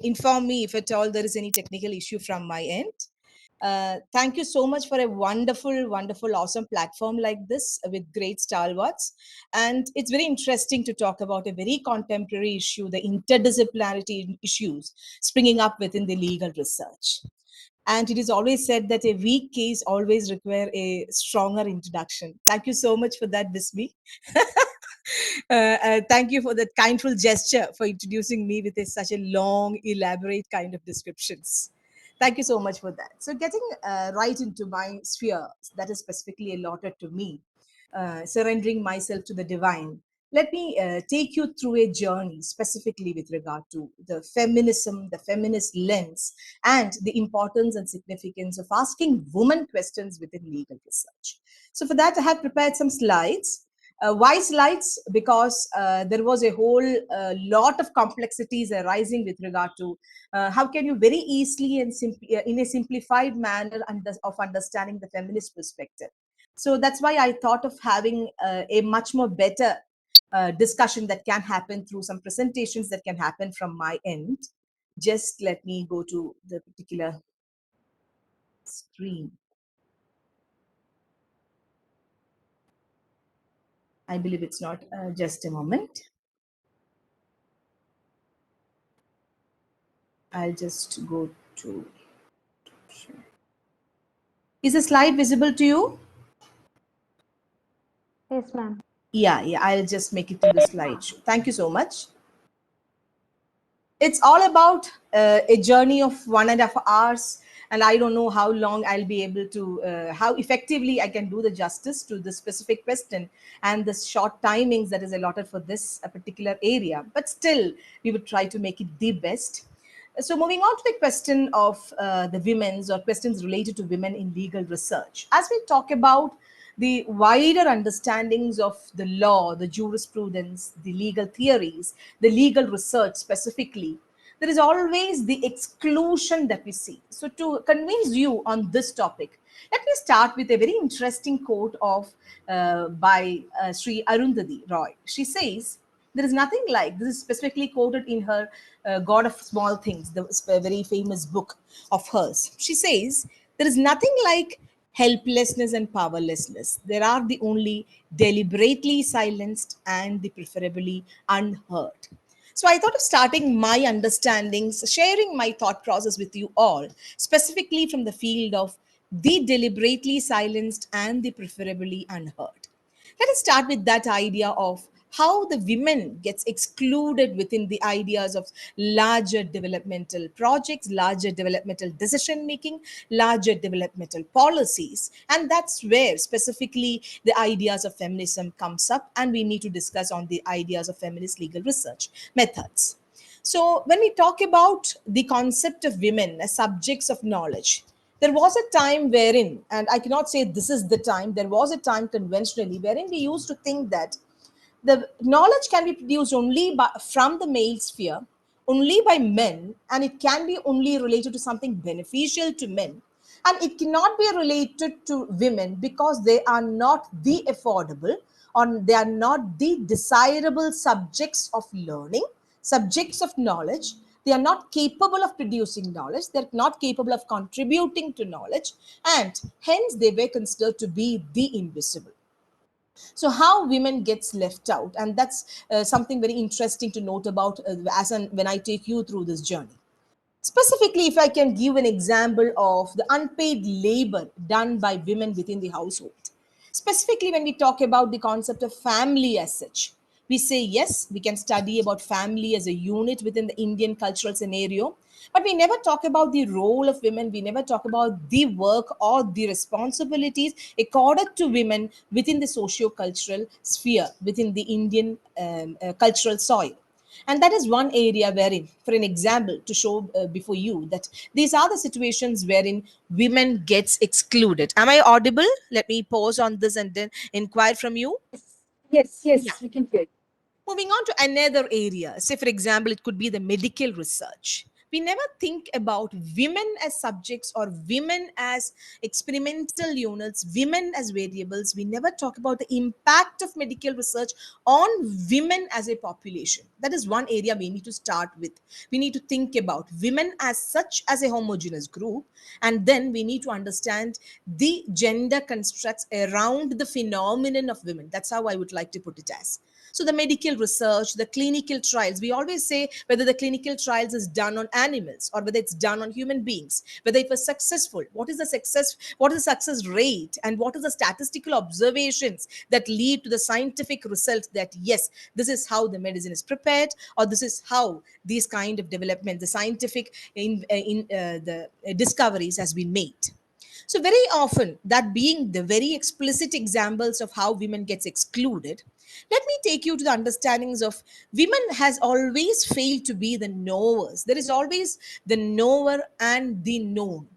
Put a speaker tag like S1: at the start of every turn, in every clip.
S1: inform me if at all there is any technical issue from my end. Thank you so much for a wonderful, wonderful, awesome platform like this with great stalwarts. And it's very interesting to talk about a very contemporary issue, the interdisciplinarity issues springing up within the legal research. And it is always said that a weak case always require a stronger introduction. Thank you so much for that, Bismi. Thank you for that kindful gesture for introducing me with such a long, elaborate kind of descriptions. Thank you so much for that. So getting right into my sphere that is specifically allotted to me, surrendering myself to the divine, let me take you through a journey specifically with regard to the feminism, the feminist lens, and the importance and significance of asking women questions within legal research. So for that, I have prepared some slides. Why slides? Because there was a whole lot of complexities arising with regard to how can you very easily and in a simplified manner of understanding the feminist perspective. So that's why I thought of having a much more better discussion that can happen through some presentations that can happen from my end. Just let me go to the particular screen. I believe it's not just a moment. I'll just go to. Is the slide visible to you?
S2: Yes, ma'am.
S1: Yeah, I'll just make it to the slideshow. Thank you so much. It's all about a journey of 1.5 hours, and I don't know how long I'll be able to, how effectively I can do the justice to the specific question and the short timings that is allotted for this particular area. But still, we would try to make it the best. So moving on to the question of the women's or questions related to women in legal research. As we talk about the wider understandings of the law, the jurisprudence, the legal theories, the legal research specifically, there is always the exclusion that we see. So to convince you on this topic, let me start with a very interesting quote of by Sri Arundhati Roy. She says, there is nothing like, this is specifically quoted in her God of Small Things, the very famous book of hers. She says, there is nothing like helplessness and powerlessness. There are the only deliberately silenced and the preferably unheard. So I thought of starting my understandings, sharing my thought process with you all, specifically from the field of the deliberately silenced and the preferably unheard. Let us start with that idea of how the women gets excluded within the ideas of larger developmental projects, larger developmental decision making, larger developmental policies. And that's where specifically the ideas of feminism comes up, and we need to discuss on the ideas of feminist legal research methods. So when we talk about the concept of women as subjects of knowledge, there was a time wherein, and I cannot say this is the time, there was a time conventionally wherein we used to think that the knowledge can be produced only from the male sphere, only by men, and it can be only related to something beneficial to men. And it cannot be related to women because they are not the affordable or they are not the desirable subjects of learning, subjects of knowledge. They are not capable of producing knowledge. They're not capable of contributing to knowledge. And hence they were considered to be the invisible. So how women gets left out, and that's something very interesting to note about when I take you through this journey. Specifically, if I can give an example of the unpaid labor done by women within the household. Specifically, when we talk about the concept of family as such, we say yes, we can study about family as a unit within the Indian cultural scenario, but we never talk about the role of women. We never talk about the work or the responsibilities accorded to women within the socio-cultural sphere, within the Indian cultural soil. And that is one area wherein, for an example, to show before you that these are the situations wherein women gets excluded. Am I audible? Let me pause on this and then inquire from you.
S3: Yes,
S1: Yeah.
S3: we can hear.
S1: Moving on to another area, say for example, it could be the medical research. we never think about women as subjects or women as experimental units, women as variables. We never talk about the impact of medical research on women as a population. That is one area we need to start with. We need to think about women as such as a homogeneous group, and then we need to understand the gender constructs around the phenomenon of women. That's how I would like to put it as. So the medical research, the clinical trials, we always say whether the clinical trials is done on animals or whether it's done on human beings, whether it was successful, what is the success rate, and what is the statistical observations that lead to the scientific result that yes, this is how the medicine is prepared, or this is how these kind of development, the scientific the discoveries has been made. So very often, that being the very explicit examples of how women gets excluded, let me take you to the understandings of women has always failed to be the knowers. There is always the knower and the known.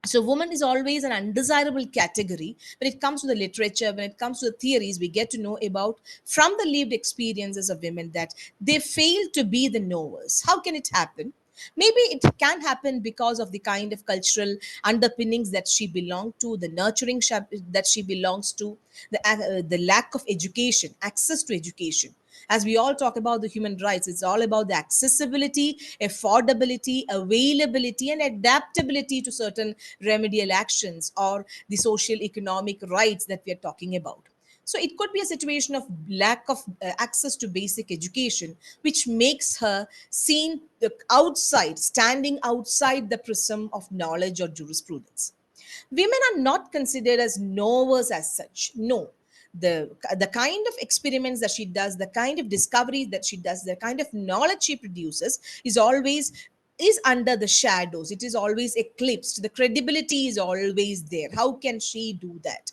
S1: So woman is always an undesirable category when it comes to the literature, when it comes to the theories we get to know about from the lived experiences of women, that they fail to be the knowers. How can it happen? Maybe it can happen because of the kind of cultural underpinnings that she belonged to, the nurturing that she belongs to, the lack of education, access to education. As we all talk about the human rights, it's all about the accessibility, affordability, availability, and adaptability to certain remedial actions or the social economic rights that we are talking about. So it could be a situation of lack of access to basic education, which makes her seen outside, standing outside the prism of knowledge or jurisprudence. Women are not considered as knowers as such. No, the kind of experiments that she does, the kind of discoveries that she does, the kind of knowledge she produces is under the shadows. It is always eclipsed. The credibility is always there. How can she do that?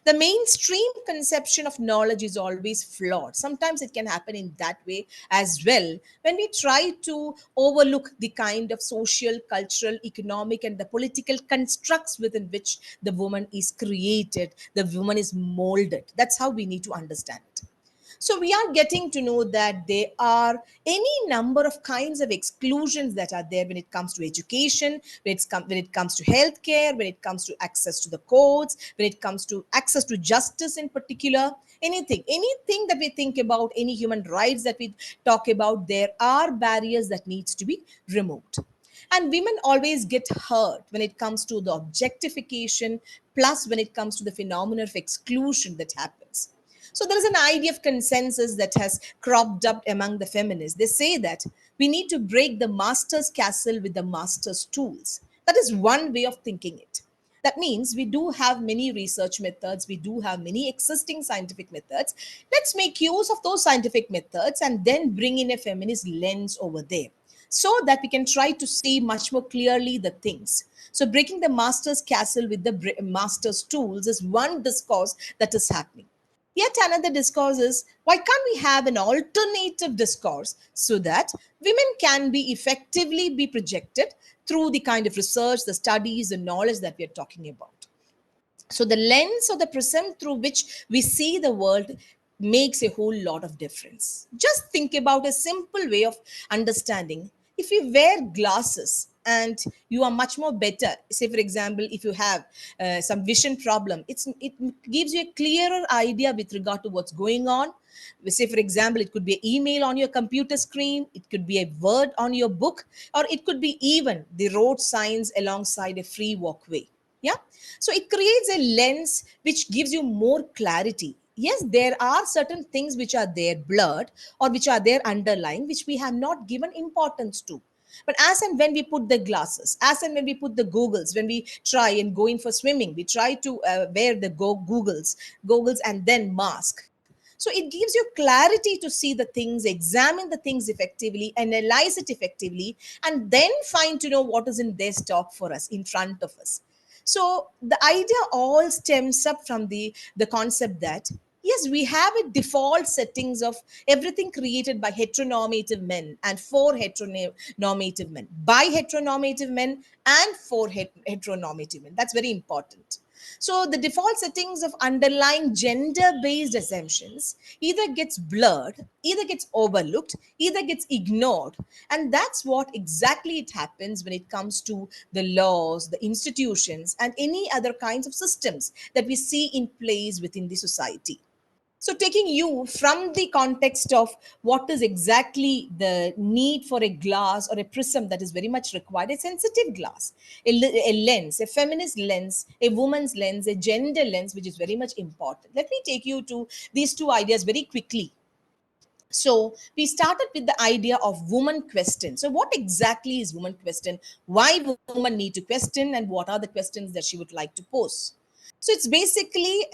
S1: The mainstream conception of knowledge is always flawed. Sometimes it can happen in that way as well when we try to overlook the kind of social, cultural, economic, and the political constructs within which the woman is created, the woman is molded. That's how we need to understand it. So we are getting to know that there are any number of kinds of exclusions that are there when it comes to education, when it comes to healthcare, when it comes to access to the courts, when it comes to access to justice in particular. Anything that we think about, any human rights that we talk about, there are barriers that needs to be removed. And women always get hurt when it comes to the objectification, plus when it comes to the phenomenon of exclusion that happens. So there is an idea of consensus that has cropped up among the feminists. They say that we need to break the master's castle with the master's tools. That is one way of thinking it. That means we do have many research methods, we do have many existing scientific methods. Let's make use of those scientific methods and then bring in a feminist lens over there so that we can try to see much more clearly the things. So breaking the master's castle with the master's tools is one discourse that is happening. Yet another discourse is, why can't we have an alternative discourse so that women can be effectively be projected through the kind of research, the studies, the knowledge that we are talking about? So the lens or the prism through which we see the world makes a whole lot of difference. Just think about a simple way of understanding. If you wear glasses and you are much more better, say for example, if you have some vision problem, it gives you a clearer idea with regard to what's going on. Say for example, it could be an email on your computer screen, it could be a word on your book, or it could be even the road signs alongside a free walkway. Yeah. So it creates a lens which gives you more clarity. Yes, there are certain things which are there blurred or which are there underlying, which we have not given importance to. But as and when we put the glasses, as and when we put the googles, when we try and go in for swimming, we try to wear the goggles and then mask. So it gives you clarity to see the things, examine the things effectively, analyze it effectively, and then find to know what is in their stock for us, in front of us. So the idea all stems up from the concept that yes, we have a default settings of everything created by heteronormative men and for heteronormative men, by heteronormative men and for heteronormative men. That's very important. So the default settings of underlying gender-based assumptions either gets blurred, either gets overlooked, either gets ignored. And that's what exactly it happens when it comes to the laws, the institutions, and any other kinds of systems that we see in place within the society. So, taking you from the context of what is exactly the need for a glass or a prism that is very much required, a sensitive glass, a lens, a feminist lens, a woman's lens, a gender lens, which is very much important. Let me take you to these two ideas very quickly. So we started with the idea of woman question. So what exactly is woman question? Why women need to question, and what are the questions that she would like to pose? So it's basically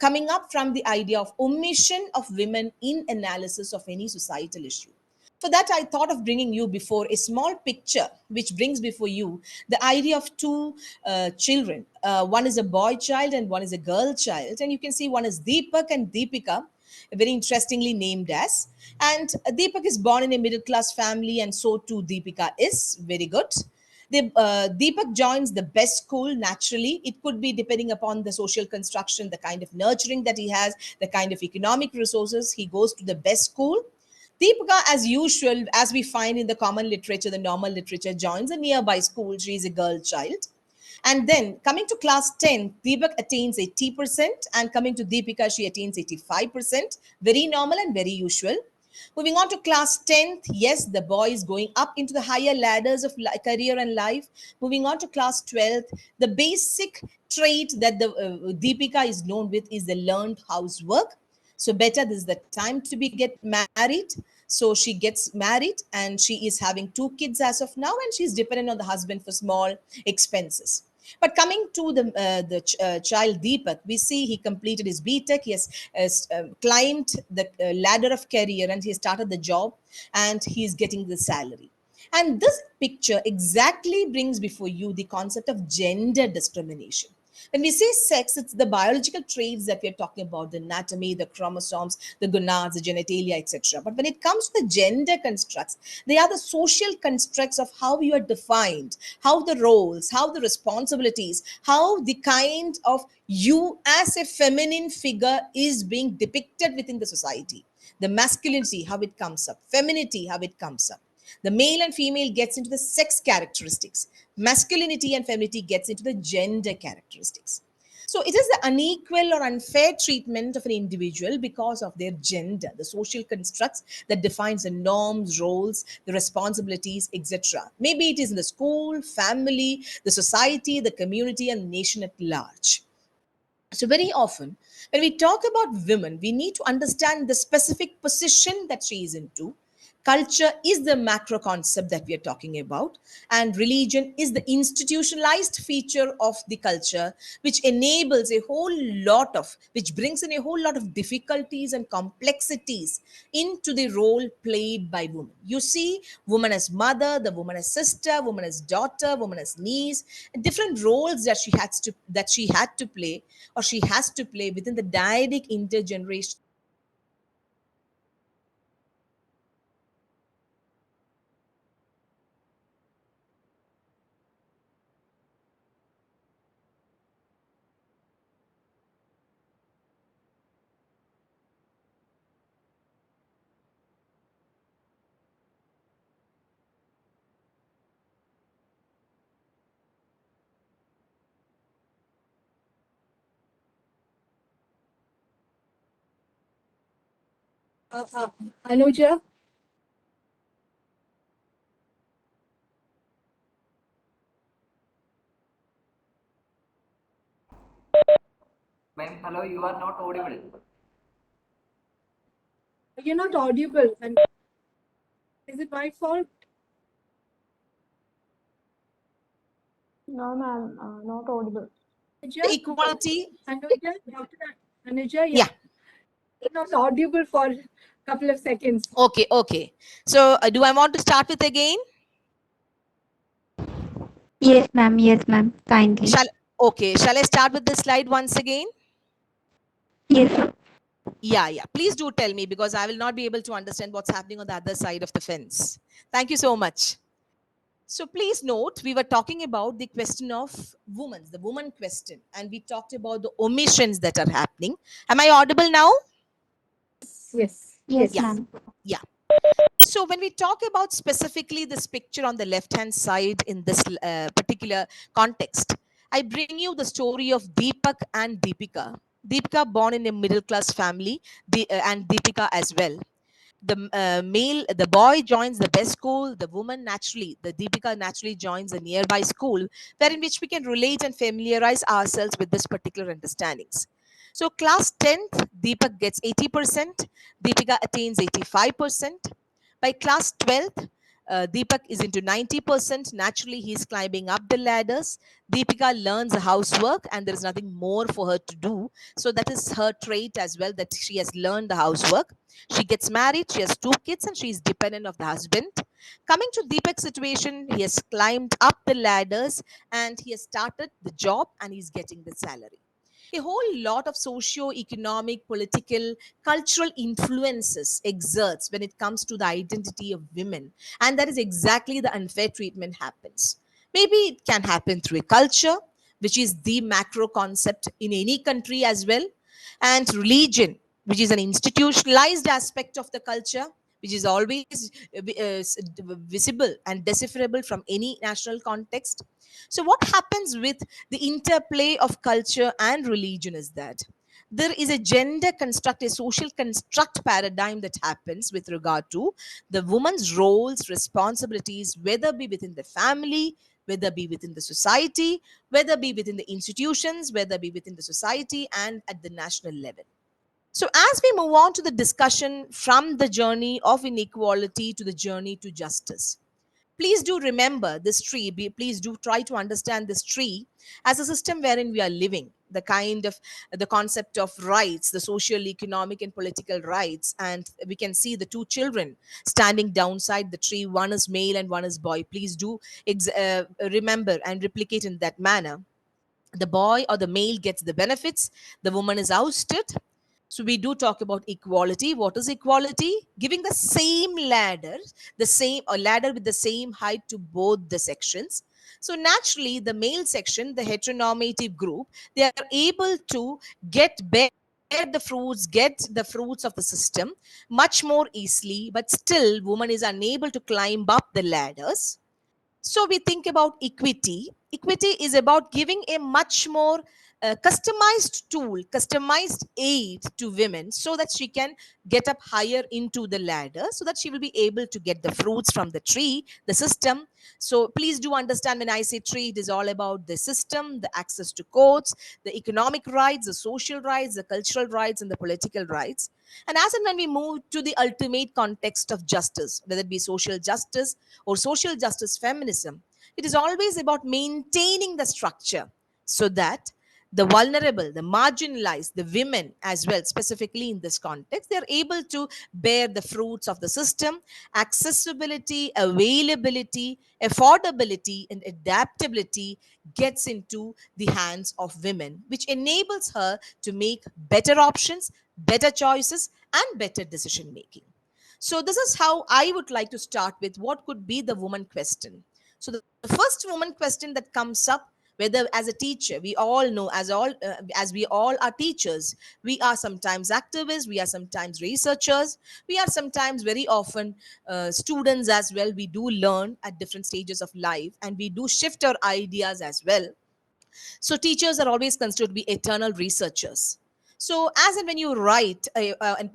S1: coming up from the idea of omission of women in analysis of any societal issue. For that, I thought of bringing you before a small picture which brings before you the idea of two children. One is a boy child and one is a girl child. And you can see one is Deepak and Deepika, very interestingly named as. And Deepak is born in a middle class family, and so too Deepika is. Very good. Deepak joins the best school naturally. It could be depending upon the social construction, the kind of nurturing that he has, the kind of economic resources. He goes to the best school. Deepika, as usual, as we find in the common literature, the normal literature, joins a nearby school. She is a girl child. And then coming to class 10, Deepak attains 80%, and coming to Deepika, she attains 85%. Very normal and very usual. Moving on to class 10th, yes, the boy is going up into the higher ladders of career and life. Moving on to class 12th, the basic trait that the Deepika is known with is the learned housework. So better, this is the time to be get married. So she gets married, and she is having two kids as of now, and she's dependent on the husband for small expenses. But coming to the child Deepak, we see he completed his B.Tech. He has climbed the ladder of career, and he started the job, and he's getting the salary. And this picture exactly brings before you the concept of gender discrimination. When we say sex, it's the biological traits that we're talking about, the anatomy, the chromosomes, the gonads, the genitalia, etc. But when it comes to the gender constructs, they are the social constructs of how you are defined, how the roles, how the responsibilities, how the kind of you as a feminine figure is being depicted within the society. The masculinity, how it comes up, femininity, how it comes up. The male and female gets into the sex characteristics. Masculinity and femininity gets into the gender characteristics. So it is the unequal or unfair treatment of an individual because of their gender, the social constructs that defines the norms, roles, the responsibilities, etc. Maybe it is in the school, family, the society, the community, and the nation at large. So, very often, when we talk about women, we need to understand the specific position that she is into. Culture is the macro concept that we are talking about, and religion is the institutionalized feature of the culture, which enables a whole lot of, which brings in a whole lot of difficulties and complexities into the role played by women. You see, woman as mother, the woman as sister, woman as daughter, woman as niece, different roles that she had to play, or she has to play within the dyadic intergenerational.
S2: Anuja,
S3: Ma'am, hello, you are not audible.
S2: you're not audible. And is it my fault?
S4: No, ma'am, not audible.
S2: Anuja,
S1: Equality.
S2: Anuja, Dr. Anuja, yeah,
S1: Yeah.
S2: you're not audible for a couple of seconds.
S1: Okay. Okay. So, do I want to start with again?
S4: Yes, ma'am. Yes, ma'am. Kindly.
S1: Shall Okay. Shall I start with this slide once again?
S4: Yes.
S1: Yeah. Yeah. Please do tell me, because I will not be able to understand what's happening on the other side of the fence. Thank you so much. So please note, we were talking about the question of the woman question, and we talked about the omissions that are happening. Am I audible now?
S2: Yes.
S4: Yes,
S1: Yeah.
S4: ma'am.
S1: Yeah. So when we talk about specifically this picture on the left hand side in this particular context, I bring you the story of Deepak and Deepika. Deepika born in a middle class family, and Deepika as well. The boy joins the best school, the woman naturally, the Deepika naturally joins a nearby school, wherein which we can relate and familiarize ourselves with this particular understandings. So class 10th, Deepak gets 80%, Deepika attains 85%. By class 12th, Deepak is into 90%. Naturally, he's climbing up the ladders. Deepika learns housework, and there is nothing more for her to do. So that is her trait as well, that she has learned the housework. She gets married, she has 2 kids, and she is dependent of the husband. Coming to Deepak's situation, he has climbed up the ladders and he has started the job and he's getting the salary. A whole lot of socio-economic, political, cultural influences exerts when it comes to the identity of women, and that is exactly the unfair treatment happens. Maybe it can happen through a culture, which is the macro concept in any country as well, and religion, which is an institutionalized aspect of the culture, which is always visible and decipherable from any national context. So what happens with the interplay of culture and religion is that there is a gender construct, a social construct paradigm that happens with regard to the woman's roles, responsibilities, whether be within the family, whether be within the society, whether be within the institutions, whether be within the society and at the national level. So, as we move on to the discussion from the journey of inequality to the journey to justice, please do remember this tree. Please do try to understand this tree as a system wherein we are living. The kind of the concept of rights, the social, economic, and political rights, and we can see the 2 children standing downside the tree. One is male and one is boy. Please do remember and replicate in that manner. The boy or the male gets the benefits, the woman is ousted. So we do talk about equality. What is equality? Giving the same ladder, the same or ladder with the same height to both the sections. So naturally, the male section, the heteronormative group, they are able to bear get the fruits of the system much more easily, but still woman is unable to climb up the ladders. So we think about equity. Equity is about giving a much more customized tool, customized aid to women so that she can get up higher into the ladder, so that she will be able to get the fruits from the tree, the system. So please do understand, when I say tree, it is all about the system, the access to courts, the economic rights, the social rights, the cultural rights, and the political rights. And as and when we move to the ultimate context of justice, whether it be social justice or social justice feminism, it is always about maintaining the structure so that the vulnerable, the marginalized, the women as well, specifically in this context, they are able to bear the fruits of the system. Accessibility, availability, affordability, and adaptability gets into the hands of women, which enables her to make better options, better choices, and better decision making. So this is how I would like to start with what could be the woman question. So the first woman question that comes up, whether as a teacher, we all know, as we all are teachers, we are sometimes activists, we are sometimes researchers, we are sometimes very often students as well. We do learn at different stages of life, and we do shift our ideas as well. So teachers are always considered to be eternal researchers. So as and when you write and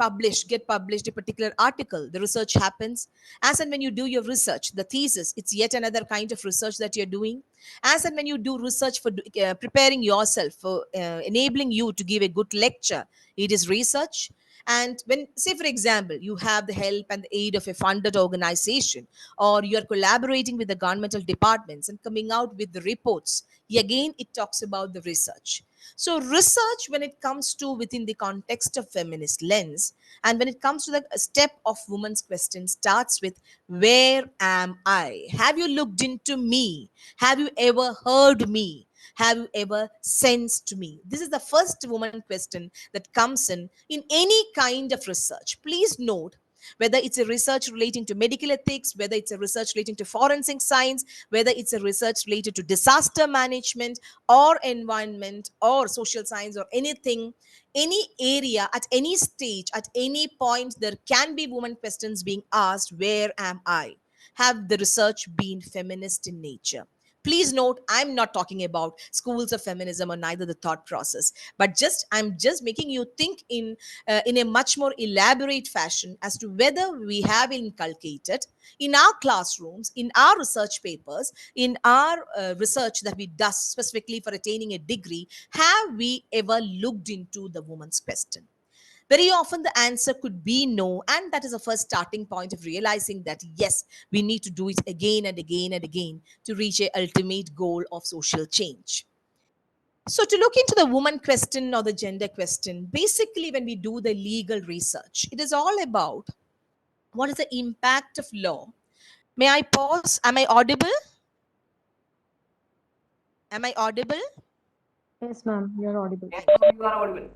S1: get published a particular article, the research happens. As and when you do your research, the thesis, it's yet another kind of research that you're doing. As and when you do research for preparing yourself for enabling you to give a good lecture, it is research. And when, say, for example, you have the help and the aid of a funded organization, or you are collaborating with the governmental departments and coming out with the reports, again, it talks about the research. So, research, when it comes to within the context of feminist lens, and when it comes to the step of woman's question, starts with, where am I? Have you looked into me? Have you ever heard me? Have you ever sensed me? This is the first woman question that comes in any kind of research. Please note, whether it's a research relating to medical ethics, whether it's a research relating to forensic science, whether it's a research related to disaster management or environment or social science or anything, any area, at any stage, at any point, there can be woman questions being asked. Where am I? Have the research been feminist in nature? Please note, I'm not talking about schools of feminism or neither the thought process, but I'm just making you think in a much more elaborate fashion as to whether we have inculcated in our classrooms, in our research papers, in our research that we do specifically for attaining a degree, have we ever looked into the woman's question? Very often the answer could be no, and that is the first starting point of realizing that yes, we need to do it again and again and again to reach a ultimate goal of social change. So to look into the woman question or the gender question, basically when we do the legal research, it is all about what is the impact of law. May I pause? Am I audible? Am I audible?
S4: Yes, ma'am, you're audible.
S3: Yes, ma'am, you are audible.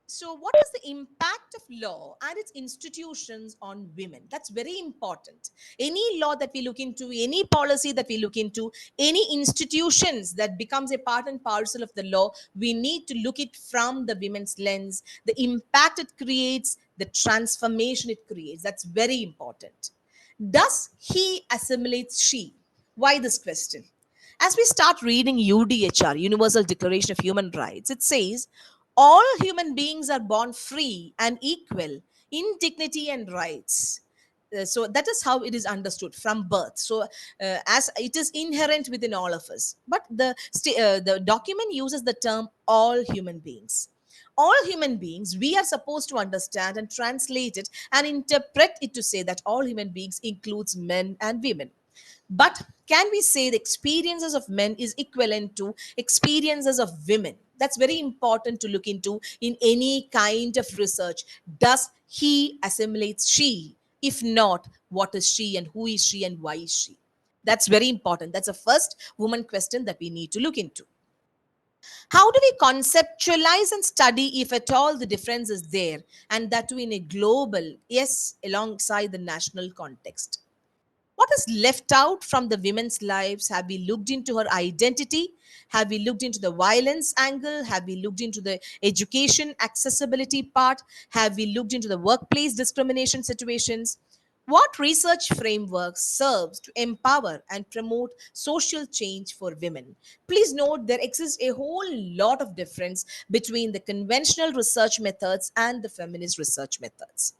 S1: So, what is the impact of law and its institutions on women? That's very important. Any law that we look into, any policy that we look into, any institutions that becomes a part and parcel of the law, we need to look it from the women's lens, the impact it creates, the transformation it creates. That's very important. Does he assimilates she? Why this question? As we start reading UDHR, Universal Declaration of Human Rights, it says all human beings are born free and equal in dignity and rights. So that is how it is understood from birth. So as it is inherent within all of us. But the document uses the term all human beings. All human beings, we are supposed to understand and translate it and interpret it to say that all human beings includes men and women. But can we say the experiences of men is equivalent to experiences of women? That's very important to look into in any kind of research. Does he assimilates she? If not, what is she and who is she and why is she? That's very important. That's the first woman question that we need to look into. How do we conceptualize and study, if at all, the difference is there, and that too in a global, yes, alongside the national context? What is left out from the women's lives? Have we looked into her identity? Have we looked into the violence angle? Have we looked into the education accessibility part? Have we looked into the workplace discrimination situations? What research framework serves to empower and promote social change for women? Please note there exists a whole lot of difference between the conventional research methods and the feminist research methods.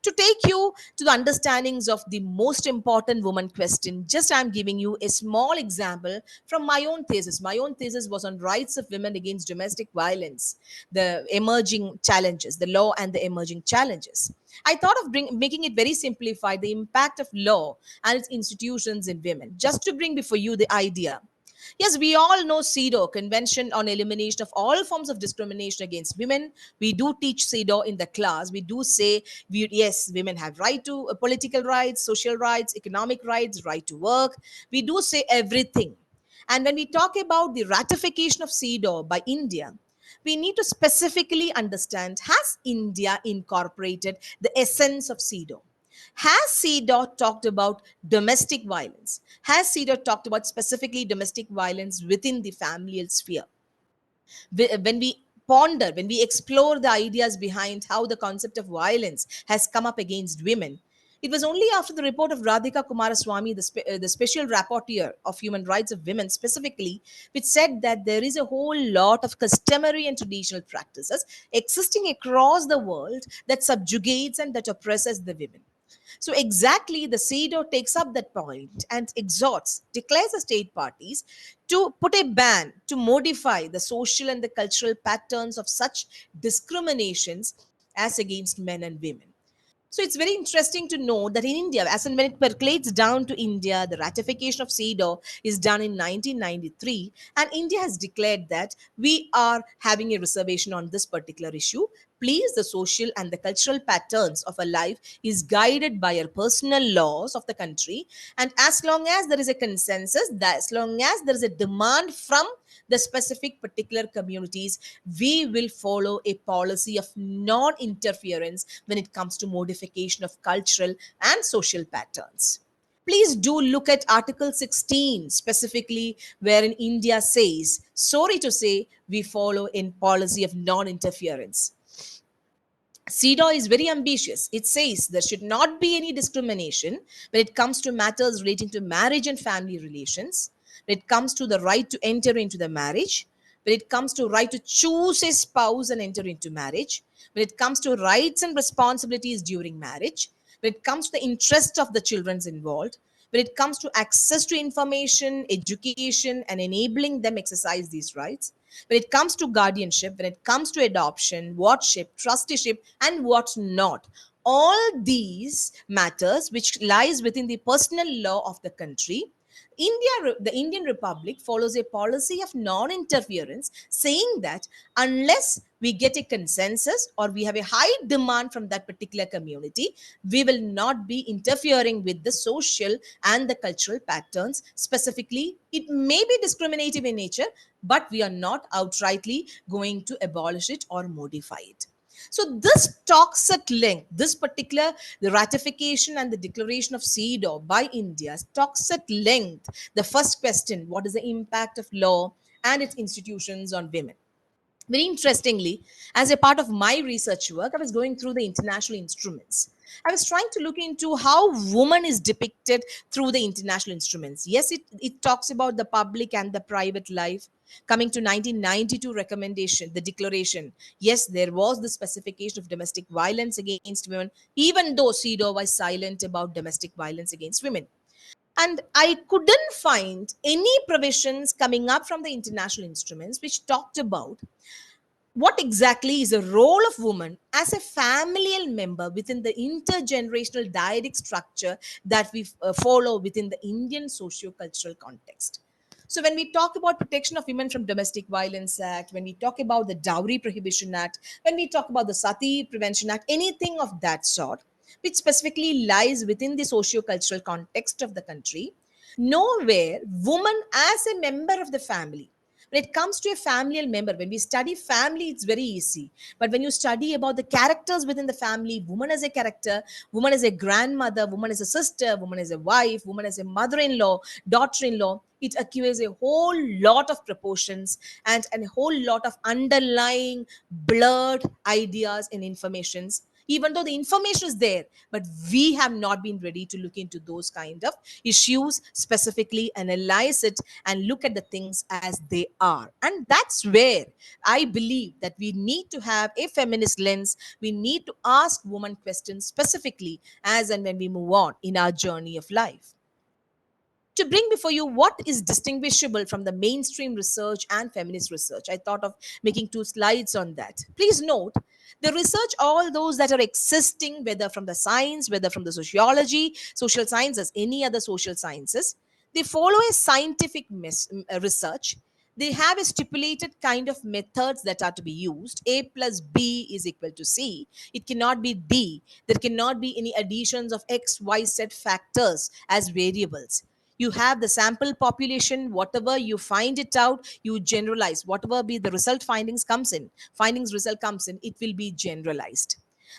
S1: To take you to the understandings of the most important woman question, just I'm giving you a small example from my own thesis. My own thesis was on rights of women against domestic violence, the emerging challenges, the law and the emerging challenges. I thought of making it very simplified, the impact of law and its institutions in women, just to bring before you the idea. Yes, we all know CEDAW, Convention on Elimination of All Forms of Discrimination Against Women. We do teach CEDAW in the class. We do say, yes, women have right to political rights, social rights, economic rights, right to work. We do say everything. And when we talk about the ratification of CEDAW by India, we need to specifically understand, has India incorporated the essence of CEDAW? Has CEDAW talked about domestic violence? Has CEDAW talked about specifically domestic violence within the familial sphere? When we ponder, when we explore the ideas behind how the concept of violence has come up against women, it was only after the report of Radhika Kumaraswamy, the special rapporteur of human rights of women specifically, which said that there is a whole lot of customary and traditional practices existing across the world that subjugates and that oppresses the women. So exactly the CEDAW takes up that point and exhorts, declares the state parties to put a ban, to modify the social and the cultural patterns of such discriminations as against men and women. So it's very interesting to know that in India, as and when it percolates down to India, the ratification of CEDAW is done in 1993, and India has declared that we are having a reservation on this particular issue. please, the social and the cultural patterns of a life is guided by our personal laws of the country. And as long as there is a consensus, that as long as there is a demand from the specific particular communities, we will follow a policy of non-interference when it comes to modification of cultural and social patterns. Please do look at Article 16 specifically, wherein India says, sorry to say, we follow in policy of non-interference. CEDAW is very ambitious. It says there should not be any discrimination when it comes to matters relating to marriage and family relations, when it comes to the right to enter into the marriage, when it comes to right to choose a spouse and enter into marriage, when it comes to rights and responsibilities during marriage, when it comes to the interest of the children involved, when it comes to access to information, education, and enabling them exercise these rights, when it comes to guardianship, when it comes to adoption, wardship, trusteeship, and what's not. All these matters which lies within the personal law of the country, the Indian Republic follows a policy of non-interference, saying that unless we get a consensus or we have a high demand from that particular community, we will not be interfering with the social and the cultural patterns. Specifically, it may be discriminative in nature, but we are not outrightly going to abolish it or modify it. So this talks at length, this particular, the ratification and the declaration of CEDAW by India talks at length. The first question, what is the impact of law and its institutions on women? Very interestingly, as a part of my research work, I was going through the international instruments. I was trying to look into how woman is depicted through the international instruments. Yes, it talks about the public and the private life. Coming to 1992 recommendation, the declaration, yes, there was the specification of domestic violence against women, even though CEDAW was silent about domestic violence against women. And I couldn't find any provisions coming up from the international instruments which talked about what exactly is the role of woman as a familial member within the intergenerational dyadic structure that we follow within the Indian socio-cultural context. So when we talk about protection of women from domestic violence act, when we talk about the dowry prohibition act, when we talk about the sati prevention act, anything of that sort which specifically lies within the socio-cultural context of the country, nowhere woman as a member of the family, when it comes to a familial member, when we study family, it's very easy. But when you study about the characters within the family, woman as a character, woman as a grandmother, woman as a sister, woman as a wife, woman as a mother-in-law, daughter-in-law, it accrues a whole lot of proportions and a whole lot of underlying blurred ideas and informations, even though the information is there, but we have not been ready to look into those kind of issues, specifically analyze it and look at the things as they are. And that's where I believe that we need to have a feminist lens. We need to ask women questions specifically as and when we move on in our journey of life. To bring before you what is distinguishable from the mainstream research and feminist research, I thought of making two slides on that. Please note the research, all those that are existing, whether from the science, whether from the sociology, social sciences, any other social sciences, they follow a scientific research. They have a stipulated kind of methods that are to be used. A plus B is equal to C. It cannot be D. There cannot be any additions of X, Y, Z factors as variables. You have the sample population, whatever you find it out, you generalize. Whatever be the result findings result comes in, it will be generalized.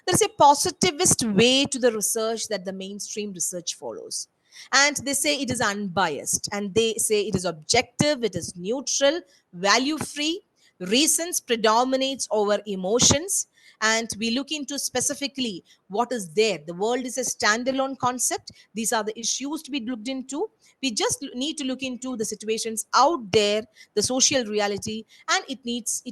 S1: There is a positivist way to the research that the mainstream research follows. And they say it is unbiased, and they say it is objective, it is neutral, value free, reasons predominates over emotions, and we look into specifically what is there. The world is a standalone concept. These are the issues to be looked into. We just need to look into the situations out there, the social reality, and it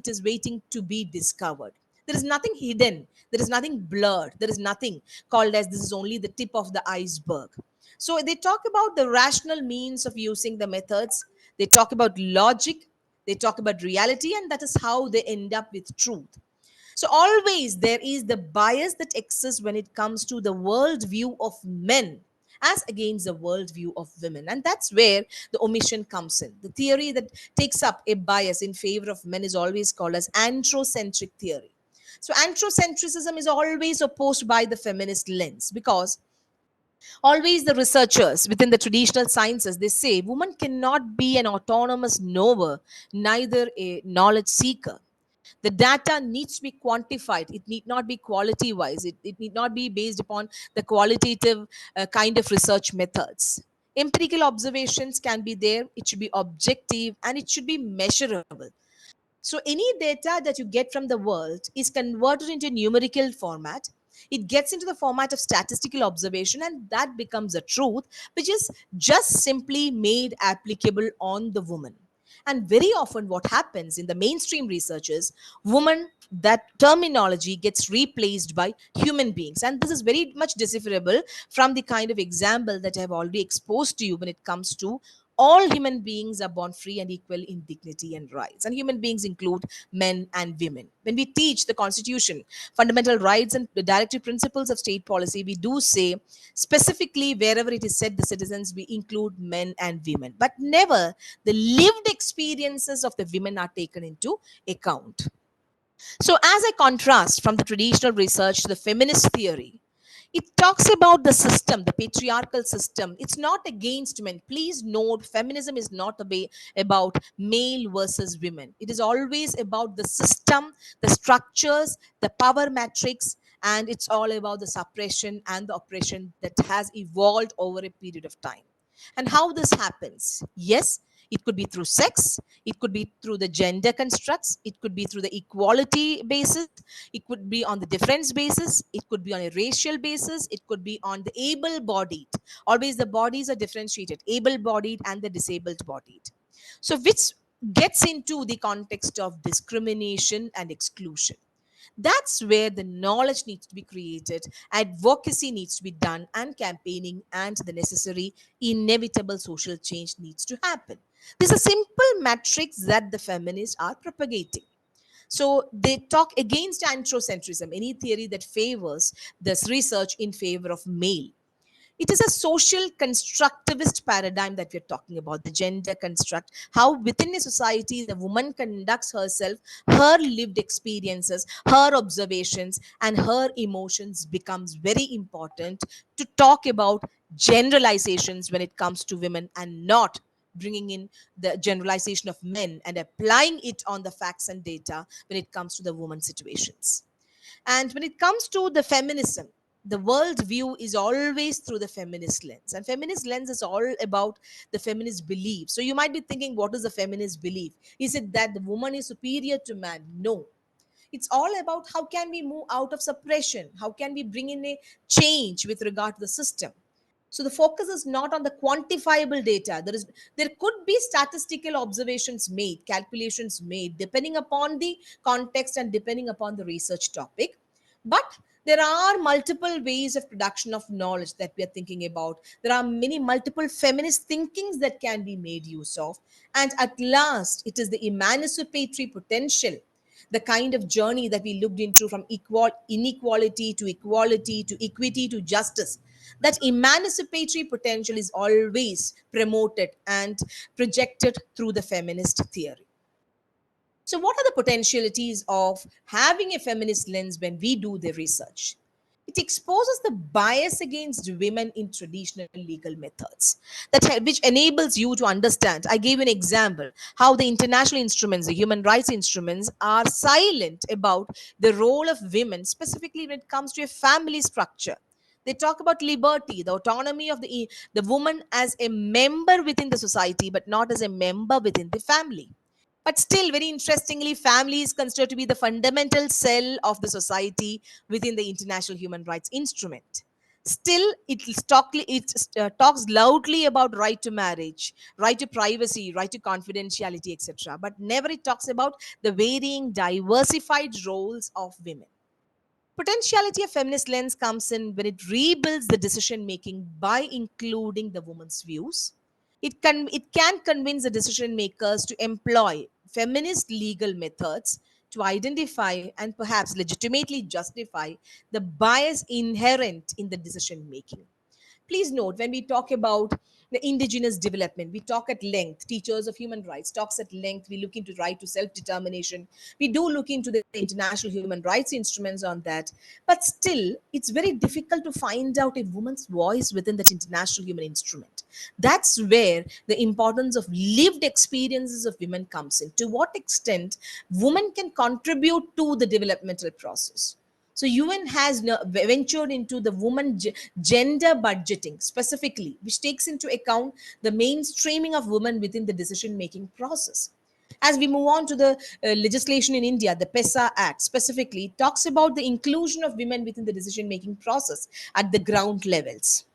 S1: is waiting to be discovered. There is nothing hidden, there is nothing blurred, there is nothing called as this is only the tip of the iceberg. So they talk about the rational means of using the methods, they talk about logic, they talk about reality, and that is how they end up with truth. So always there is the bias that exists when it comes to the worldview of men as against the worldview of women. And that's where the omission comes in. The theory that takes up a bias in favor of men is always called as Antrocentric Theory. So androcentrism is always opposed by the feminist lens, because always the researchers within the traditional sciences, they say woman cannot be an autonomous knower, neither a knowledge seeker. The data needs to be quantified. It need not be quality wise. It need not be based upon the qualitative kind of research methods. Empirical observations can be there. It should be objective and it should be measurable. So any data that you get from the world is converted into numerical format. It gets into the format of statistical observation, and that becomes a truth, which is just simply made applicable on the woman. And very often, what happens in the mainstream research is woman, that terminology gets replaced by human beings. And this is very much decipherable from the kind of example that I have already exposed to you when it comes to all human beings are born free and equal in dignity and rights. And human beings include men and women. When we teach the Constitution, fundamental rights, and the directive principles of state policy, we do say specifically wherever it is said the citizens, we include men and women. But never the lived experiences of the women are taken into account. So, as I contrast from the traditional research to the feminist theory, it talks about the system, the patriarchal system. It's not against men. Please note, feminism is not about male versus women. It is always about the system, the structures, the power matrix, and it's all about the suppression and the oppression that has evolved over a period of time. And how this happens? Yes, it could be through sex, it could be through the gender constructs, it could be through the equality basis, it could be on the difference basis, it could be on a racial basis, it could be on the able bodied. Always the bodies are differentiated, able bodied and the disabled bodied. So, which gets into the context of discrimination and exclusion. That's where the knowledge needs to be created, advocacy needs to be done, and campaigning and the necessary inevitable social change needs to happen. This is a simple matrix that the feminists are propagating. So they talk against androcentrism, any theory that favors this research in favor of male. It is a social constructivist paradigm that we're talking about, the gender construct, how within a society the woman conducts herself, her lived experiences, her observations, and her emotions becomes very important to talk about generalizations when it comes to women, and not bringing in the generalization of men and applying it on the facts and data when it comes to the woman situations. And when it comes to the feminism, the world view is always through the feminist lens. And feminist lens is all about the feminist belief. So you might be thinking, what is the feminist belief? Is it that the woman is superior to man? No. It's all about how can we move out of suppression? How can we bring in a change with regard to the system? So the focus is not on the quantifiable data. There could be statistical observations made, calculations made, depending upon the context and depending upon the research topic. But there are multiple ways of production of knowledge that we are thinking about. There are many multiple feminist thinkings that can be made use of. And at last, it is the emancipatory potential, the kind of journey that we looked into from inequality to equality to equity to justice. That emancipatory potential is always promoted and projected through the feminist theory. So, what are the potentialities of having a feminist lens when we do the research? It exposes the bias against women in traditional legal methods, which enables you to understand. I gave an example how the international instruments, the human rights instruments, are silent about the role of women, specifically when it comes to a family structure. They talk about liberty, the autonomy of the woman as a member within the society, but not as a member within the family. But still, very interestingly, family is considered to be the fundamental cell of the society within the international human rights instrument. Still, it talks loudly about right to marriage, right to privacy, right to confidentiality, etc. But never it talks about the varying, diversified roles of women. Potentiality of feminist lens comes in when it rebuilds the decision making by including the woman's views. It can convince the decision makers to employ feminist legal methods to identify and perhaps legitimately justify the bias inherent in the decision making. Please note, when we talk about the indigenous development. We talk at length. Teachers of human rights talks at length. We look into right to self-determination. We do look into the international human rights instruments on that. But still, it's very difficult to find out a woman's voice within that international human instrument. That's where the importance of lived experiences of women comes in. To what extent women can contribute to the developmental process. So UN has ventured into the woman gender budgeting specifically, which takes into account the mainstreaming of women within the decision-making process. As we move on to the legislation in India, the PESA Act specifically talks about the inclusion of women within the decision-making process at the ground levels.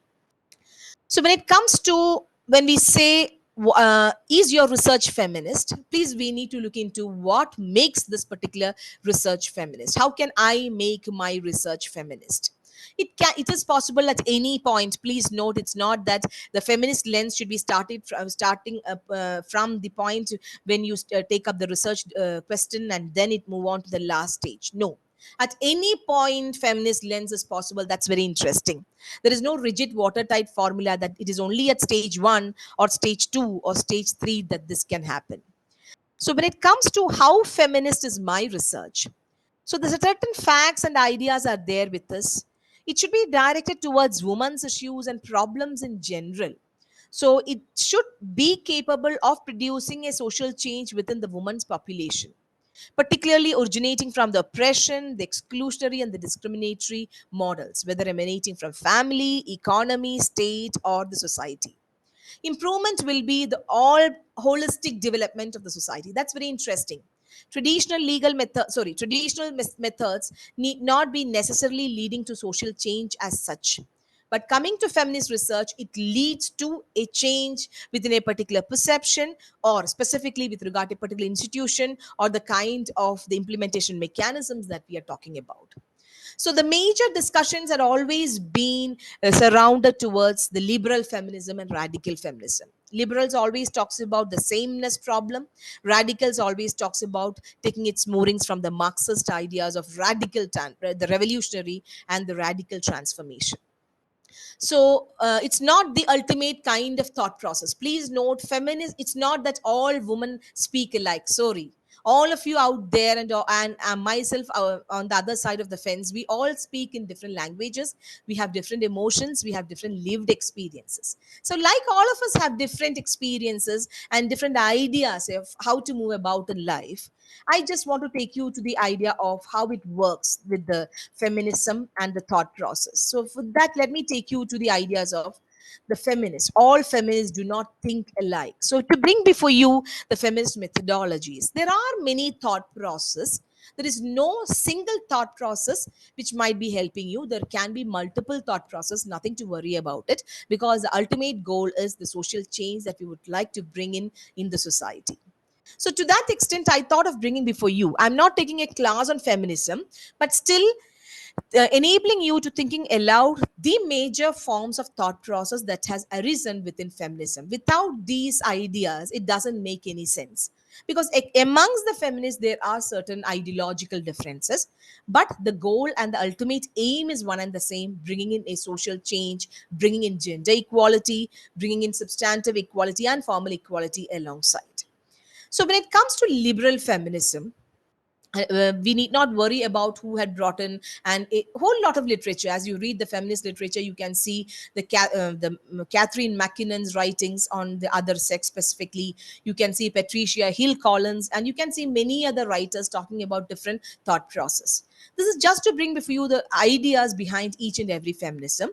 S1: So when it comes to when we say is your research feminist, please we need to look into what makes this particular research feminist. How can I make my research feminist? It is possible at any point. Please note, it's not that the feminist lens should be starting from the point when you take up the research question and then it move on to the last stage. No, at any point feminist lens is possible. That's very interesting. There is no rigid watertight formula that it is only at stage 1 or stage 2 or stage 3 that this can happen. So when it comes to how feminist is my research, so the certain facts and ideas are there with us. It should be directed towards women's issues and problems in general. So it should be capable of producing a social change within the woman's population, particularly originating from the oppression, the exclusionary, and the discriminatory models, whether emanating from family, economy, state, or the society. Improvement will be the all holistic development of the society. That's very interesting. Traditional methods need not be necessarily leading to social change as such. But coming to feminist research, it leads to a change within a particular perception, or specifically with regard to a particular institution, or the kind of the implementation mechanisms that we are talking about. So the major discussions are always been surrounded towards the liberal feminism and radical feminism. Liberals always talks about the sameness problem. Radicals always talks about taking its moorings from the Marxist ideas of the revolutionary and the radical transformation. So it's not the ultimate kind of thought process. Please note, feminist, it's not that all women speak alike. Sorry, all of you out there and myself on the other side of the fence, we all speak in different languages. We have different emotions. We have different lived experiences. So like all of us have different experiences and different ideas of how to move about in life, I just want to take you to the idea of how it works with the feminism and the thought process. So for that, let me take you to the ideas of the feminists. All feminists do not think alike. So to bring before you the feminist methodologies, there are many thought processes. There is no single thought process which might be helping you. There can be multiple thought process, nothing to worry about it, because the ultimate goal is the social change that we would like to bring in the society. So to that extent, I thought of bringing before you, I'm not taking a class on feminism, but still enabling you to thinking aloud the major forms of thought process that has arisen within feminism. Without these ideas, it doesn't make any sense. Because amongst the feminists, there are certain ideological differences, but the goal and the ultimate aim is one and the same: bringing in a social change, bringing in gender equality, bringing in substantive equality and formal equality alongside. So when it comes to liberal feminism, we need not worry about who had brought in and a whole lot of literature. As you read the feminist literature, you can see the Catherine McKinnon's writings on the other sex specifically. You can see Patricia Hill Collins, and you can see many other writers talking about different thought process. This is just to bring before you the ideas behind each and every feminism.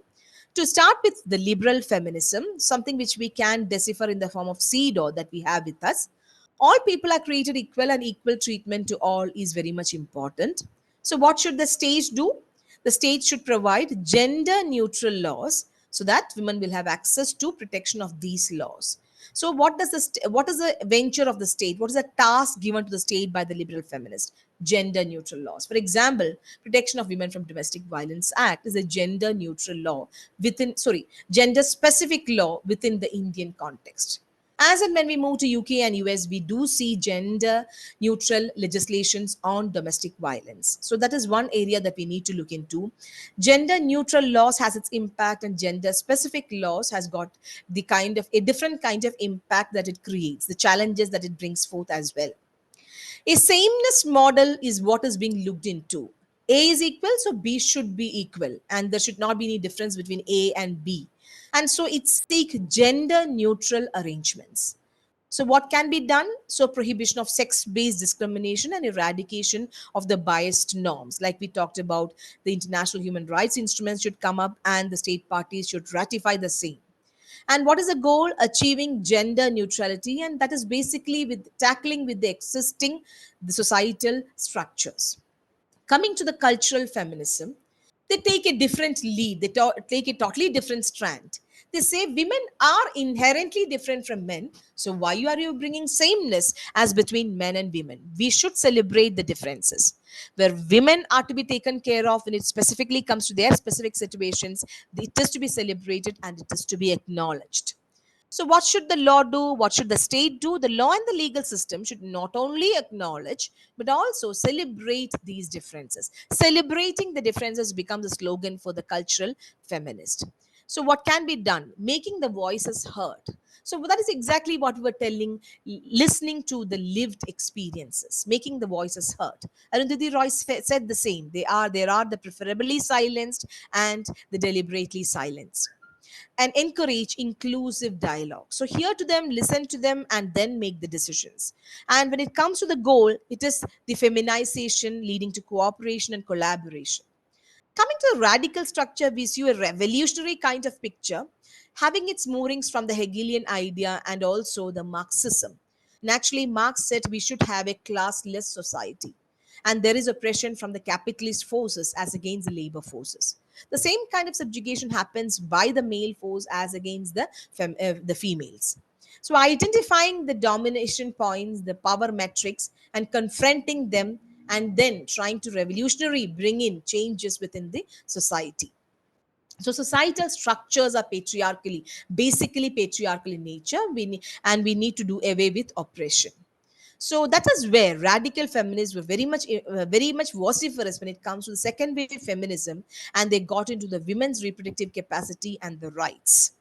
S1: To start with the liberal feminism, something which we can decipher in the form of CEDAW that we have with us. All people are created equal, and equal treatment to all is very much important. So what should the state do? The state should provide gender neutral laws so that women will have access to protection of these laws. So what is the venture of the state? What is the task given to the state by the liberal feminist? Gender neutral laws. For example, Protection of Women from Domestic Violence Act is a gender neutral law gender specific law within the Indian context. As and when we move to UK and US, we do see gender neutral legislations on domestic violence. So that is one area that we need to look into. Gender neutral laws has its impact, and gender specific laws has got the kind of a different kind of impact that it creates, the challenges that it brings forth as well. A sameness model is what is being looked into. A is equal, so B should be equal, and there should not be any difference between A and B. And so it seeks gender neutral arrangements. So, what can be done? So, prohibition of sex based discrimination and eradication of the biased norms. Like we talked about, the international human rights instruments should come up and the state parties should ratify the same. And what is the goal? Achieving gender neutrality, and that is basically with tackling with the existing the societal structures. Coming to the cultural feminism, they take a different lead, they take a totally different strand. They say women are inherently different from men, so why are you bringing sameness as between men and women? We should celebrate the differences. Where women are to be taken care of when it specifically comes to their specific situations, it is to be celebrated and it is to be acknowledged. So, what should the law do? What should the state do? The law and the legal system should not only acknowledge but also celebrate these differences. Celebrating the differences becomes a slogan for the cultural feminist. So, what can be done? Making the voices heard. So, that is exactly what we were telling, listening to the lived experiences, making the voices heard. Arundhati Roy said the same. There are the preferably silenced and the deliberately silenced, and encourage inclusive dialogue. So, hear to them, listen to them, and then make the decisions. And when it comes to the goal, it is the feminization leading to cooperation and collaboration. Coming to the radical structure, we see a revolutionary kind of picture, having its moorings from the Hegelian idea and also the Marxism. And actually, Marx said we should have a classless society, and there is oppression from the capitalist forces as against the labor forces. The same kind of subjugation happens by the male force as against the females. So, identifying the domination points, the power metrics, and confronting them, and then trying to revolutionary bring in changes within the society. So societal structures are basically patriarchal in nature. And we need to do away with oppression. So that is where radical feminists were very much vociferous when it comes to the second wave feminism, and they got into the women's reproductive capacity and the rights.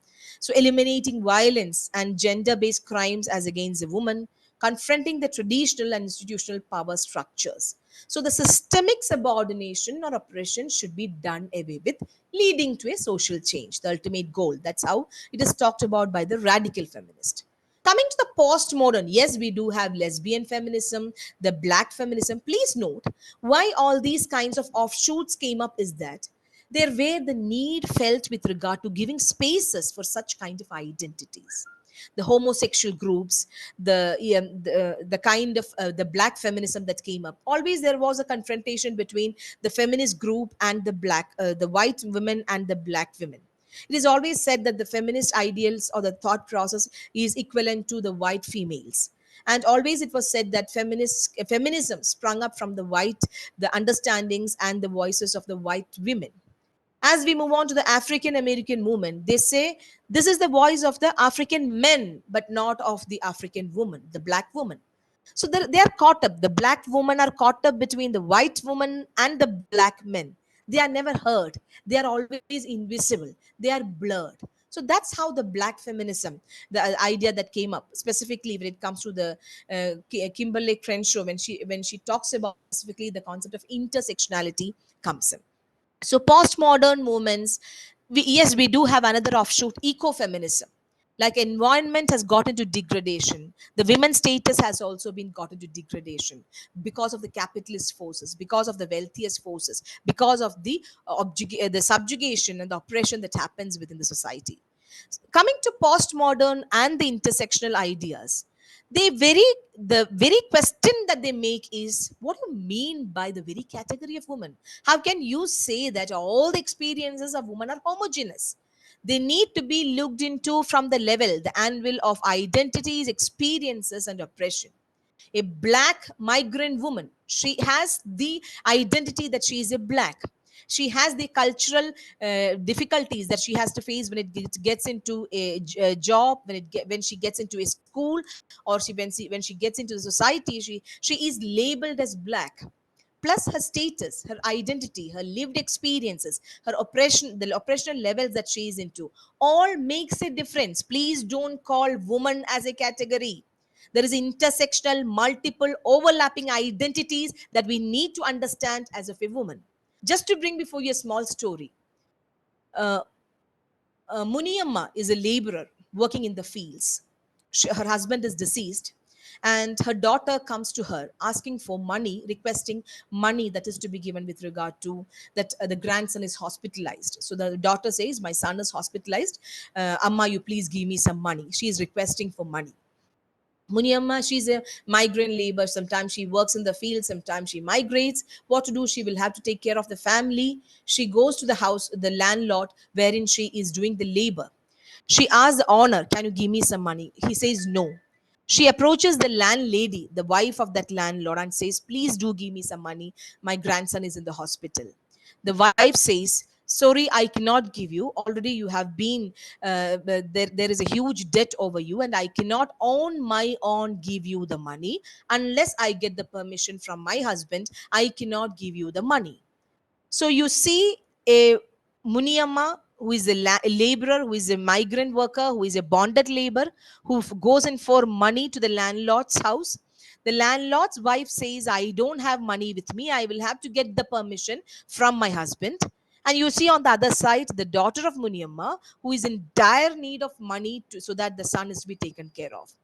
S1: So eliminating violence and gender-based crimes as against the woman, confronting the traditional and institutional power structures. So the systemic subordination or oppression should be done away with, leading to a social change, the ultimate goal. That's how it is talked about by the radical feminist. Coming to the postmodern, yes, we do have lesbian feminism, the black feminism. Please note why all these kinds of offshoots came up is that there were the need felt with regard to giving spaces for such kind of identities. The homosexual groups, the kind of the black feminism that came up. Always there was a confrontation between the feminist group and the white women and the black women. It is always said that the feminist ideals or the thought process is equivalent to the white females. And always it was said that feminism sprung up from the understandings and the voices of the white women. As we move on to the African American movement, they say this is the voice of the African men, but not of the African woman, the black woman. So they are caught up. The black women are caught up between the white woman and the black men. They are never heard. They are always invisible. They are blurred. So that's how the black feminism, the idea that came up specifically when it comes to the Kimberly Crenshaw, when she talks about specifically the concept of intersectionality comes in. So postmodern movements, yes, we do have another offshoot, ecofeminism. Like environment has got into degradation, the women's status has also been got into degradation because of the capitalist forces, because of the wealthiest forces, because of the subjugation and the oppression that happens within the society. Coming to postmodern and the intersectional ideas, the very question that they make is, what do you mean by the very category of woman? How can you say that all the experiences of women are homogeneous? They need to be looked into from the level, the anvil of identities, experiences, and oppression. A black migrant woman, she has the identity that she is a black. She has the cultural difficulties that she has to face when it gets into a job, when she gets into a school, or when she gets into the society. She is labeled as black. Plus her status, her identity, her lived experiences, her oppression, the oppressional levels that she is into, all makes a difference. Please don't call woman as a category. There is intersectional, multiple, overlapping identities that we need to understand as of a woman. Just to bring before you a small story. Uh, Muniyamma is a laborer working in the fields. Her husband is deceased, and her daughter comes to her asking for money, requesting money that is to be given with regard to that the grandson is hospitalized. So the daughter says, "My son is hospitalized. Amma, you please give me some money." She is requesting for money. Muniyamma, she's a migrant labor. Sometimes she works in the field, sometimes she migrates. What to do? She will have to take care of the family. She goes to the house, the landlord, wherein she is doing the labor. She asks the owner, "Can you give me some money?" He says no. She approaches the landlady, the wife of that landlord, and says, "Please do give me some money. My grandson is in the hospital." The wife says, "Sorry, I cannot give you. Already you have been, there is a huge debt over you, and I cannot on my own give you the money. Unless I get the permission from my husband, I cannot give you the money." So you see a Muniyamma who is a laborer, who is a migrant worker, who is a bonded labor, who goes in for money to the landlord's house. The landlord's wife says, "I don't have money with me. I will have to get the permission from my husband." And you see on the other side, the daughter of Muniyamma, who is in dire need of money so that the son is to be taken care of.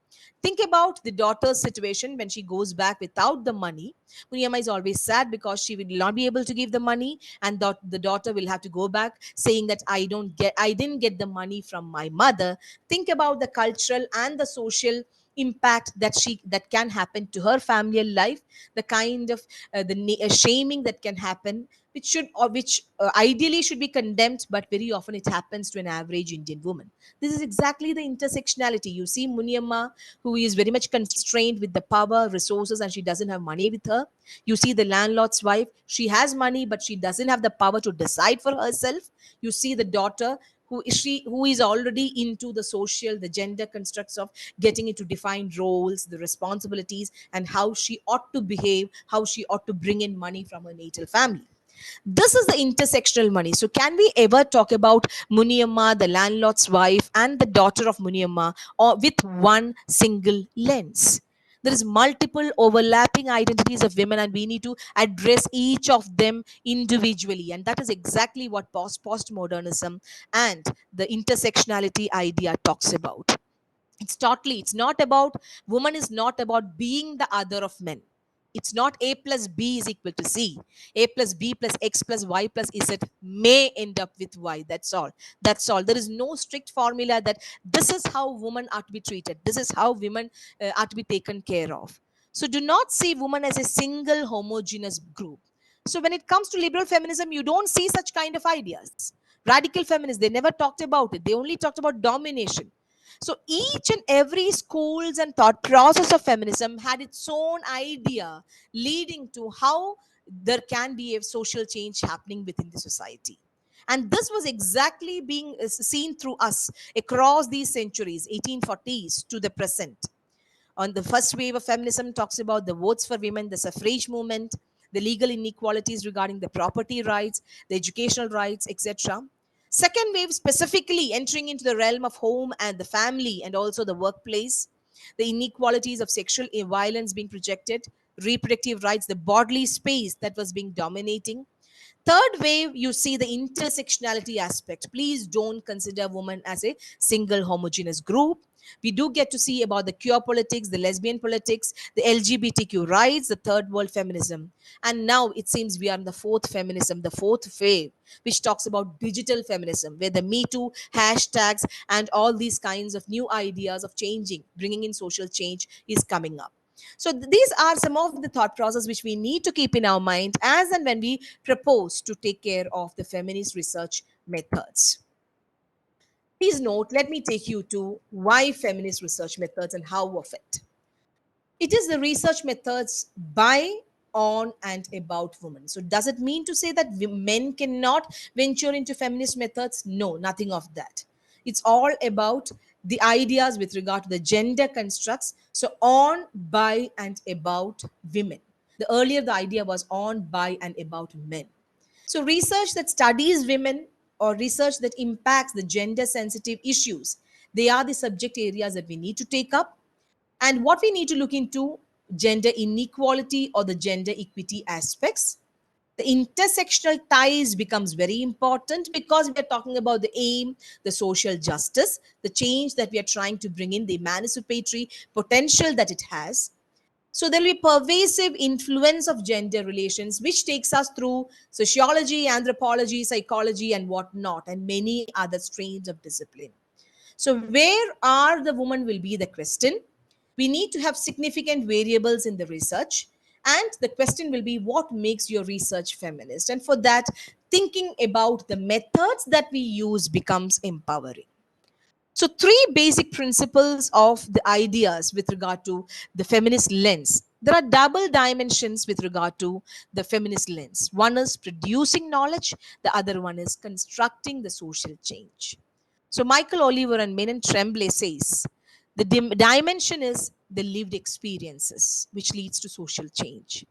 S1: Think about the daughter's situation when she goes back without the money. Muniyamma is always sad because she will not be able to give the money, and the daughter will have to go back saying that I didn't get the money from my mother. Think about the cultural and the social impact that can happen to her family life, the kind of shaming that can happen, which ideally should be condemned, but very often it happens to an average Indian woman. This is exactly the intersectionality. You see Muniyamma, who is very much constrained with the power, resources, and she doesn't have money with her. You see the landlord's wife, she has money, but she doesn't have the power to decide for herself. You see the daughter, who is already into the social, the gender constructs of getting into defined roles, the responsibilities, and how she ought to behave, how she ought to bring in money from her natal family. This is the intersectional money. So, can we ever talk about Muniyamma, the landlord's wife, and the daughter of Muniyamma, or with one single lens? There is multiple overlapping identities of women, and we need to address each of them individually. And that is exactly what postmodernism and the intersectionality idea talks about. It's not about, woman is not about being the other of men. It's not A plus B is equal to C. A plus B plus X plus Y plus Z may end up with Y. That's all. There is no strict formula that this is how women are to be treated, this is how women are to be taken care of. So do not see women as a single homogeneous group. So when it comes to liberal feminism, you don't see such kind of ideas. Radical feminists, they never talked about it, they only talked about domination. So each and every schools and thought process of feminism had its own idea leading to how there can be a social change happening within the society. And this was exactly being seen through us across these centuries, 1840s to the present. On the first wave of feminism talks about the votes for women, the suffrage movement, the legal inequalities regarding the property rights, the educational rights, etc. Second wave specifically entering into the realm of home and the family and also the workplace, the inequalities of sexual violence being projected, reproductive rights, the bodily space that was being dominating. Third wave, you see the intersectionality aspect. Please don't consider women as a single homogeneous group. We do get to see about the queer politics, the lesbian politics, the LGBTQ rights, the third world feminism. And now it seems we are in the fourth feminism, the fourth wave, which talks about digital feminism, where the Me Too hashtags and all these kinds of new ideas of changing, bringing in social change is coming up. So these are some of the thought process which we need to keep in our mind as and when we propose to take care of the feminist research methods. Please note, let me take you to why feminist research methods and how of it. It is the research methods by on and about women. So does it mean to say that men cannot venture into feminist methods? No, nothing of that. It's all about the ideas with regard to the gender constructs. So on, by, and about women. The earlier the idea was on, by, and about men. So research that studies women or research that impacts the gender sensitive issues, they are the subject areas that we need to take up. And what we need to look into, gender inequality or the gender equity aspects. The intersectional ties becomes very important because we are talking about the aim, the social justice, the change that we are trying to bring in, the emancipatory potential that it has. So there will be pervasive influence of gender relations, which takes us through sociology, anthropology, psychology, and whatnot, and many other streams of discipline. So where are the women will be the question. We need to have significant variables in the research. And the question will be, what makes your research feminist? And for that, thinking about the methods that we use becomes empowering. So, three basic principles of the ideas with regard to the feminist lens. There are double dimensions with regard to the feminist lens. One is producing knowledge, the other one is constructing the social change. So, Michael Oliver and Menon Tremblay says the dimension is the lived experiences, which leads to social change.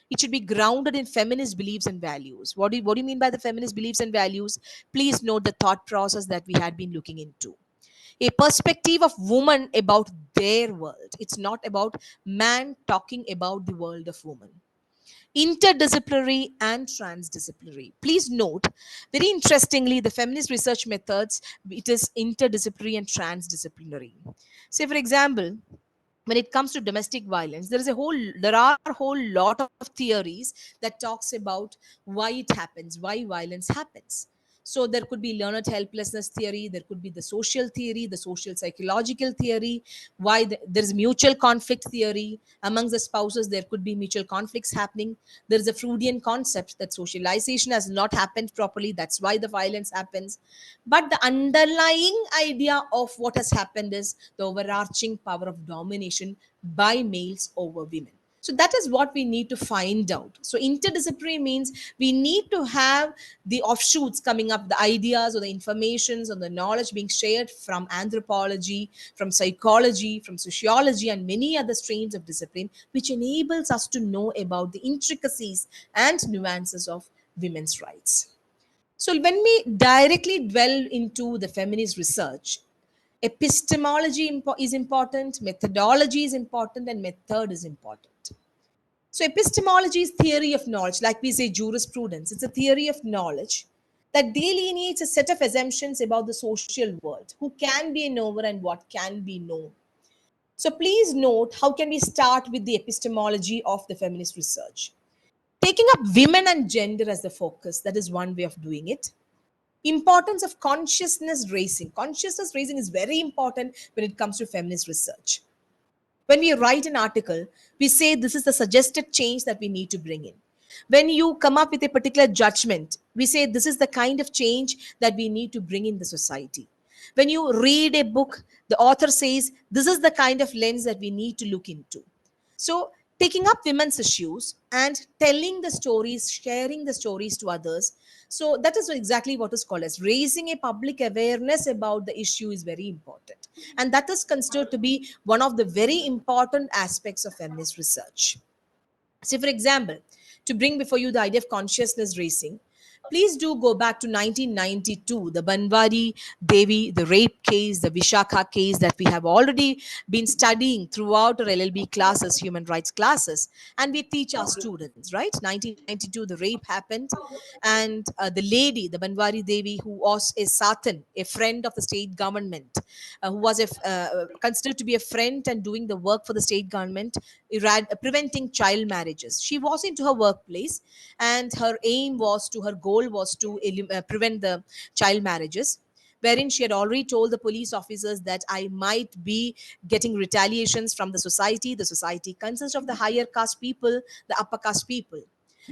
S1: It should be grounded in feminist beliefs and values. What do you mean by the feminist beliefs and values? Please note the thought process that we had been looking into, a perspective of woman about their world. It's not about man talking about the world of woman. Interdisciplinary and transdisciplinary. Please note, very interestingly, the feminist research methods, it is interdisciplinary and transdisciplinary. Say, for example, when it comes to domestic violence, there are a whole lot of theories that talks about why it happens, why violence happens. So there could be learned helplessness theory, there could be the social theory, the social psychological theory, why there is mutual conflict theory amongst the spouses. There could be mutual conflicts happening. There is a Freudian concept that socialization has not happened properly, that's why the violence happens. But the underlying idea of what has happened is the overarching power of domination by males over women. So that is what we need to find out. So interdisciplinary means we need to have the offshoots coming up, the ideas or the informations or the knowledge being shared from anthropology, from psychology, from sociology, and many other streams of discipline, which enables us to know about the intricacies and nuances of women's rights. So when we directly dwell into the feminist research, epistemology is important, methodology is important, and method is important. So epistemology is theory of knowledge, like we say jurisprudence. It's a theory of knowledge that delineates a set of assumptions about the social world, who can be a knower and what can be known. So please note, how can we start with the epistemology of the feminist research? Taking up women and gender as the focus, that is one way of doing it. Importance of consciousness raising. Consciousness raising is very important when it comes to feminist research. When we write an article, we say this is the suggested change that we need to bring in. When you come up with a particular judgment, we say this is the kind of change that we need to bring in the society. When you read a book, the author says this is the kind of lens that we need to look into. So, taking up women's issues and telling the stories, sharing the stories to others. So, that is exactly what is called as raising a public awareness about the issue is very important. And that is considered to be one of the very important aspects of feminist research. So, for example, to bring before you the idea of consciousness raising, please do go back to 1992, the Banwari Devi, the rape case, the Vishakha case that we have already been studying throughout our LLB classes, human rights classes, and we teach our students, right? 1992, the rape happened, and the lady, the Banwari Devi, who was a Satan, a friend of the state government, who was considered to be a friend and doing the work for the state government, preventing child marriages. She was into her workplace, and her goal was to prevent the child marriages, wherein she had already told the police officers that I might be getting retaliations from the society. The society consists of the higher caste people, the upper caste people.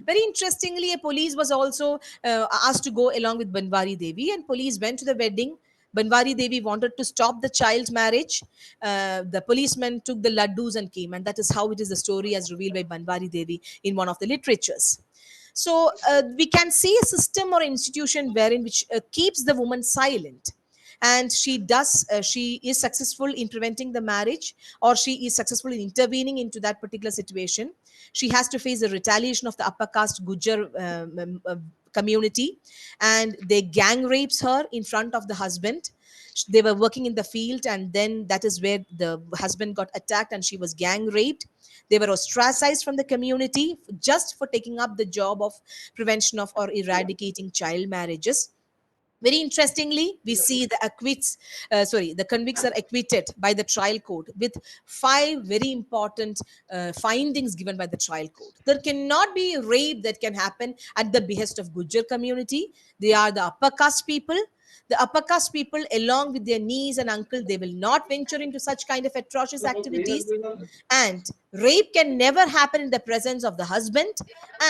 S1: Very interestingly, a police was also asked to go along with Banwari Devi, and police went to the wedding. Banwari Devi wanted to stop the child marriage. The policeman took the laddus and came, and that is how it is the story as revealed by Banwari Devi in one of the literatures. So we can see a system or institution wherein which keeps the woman silent, and she is successful in preventing the marriage, or she is successful in intervening into that particular situation. She has to face the retaliation of the upper caste Gujar community, and they gang rapes her in front of the husband. They were working in the field, and then that is where the husband got attacked and she was gang raped. They were ostracized from the community just for taking up the job of prevention of or eradicating child marriages. Very interestingly, we see the convicts are acquitted by the trial court with five very important findings given by the trial court. There cannot be rape that can happen at the behest of Gujar community. They are the upper caste people. The upper caste people, along with their niece and uncle, they will not venture into such kind of atrocious activities. And rape can never happen in the presence of the husband.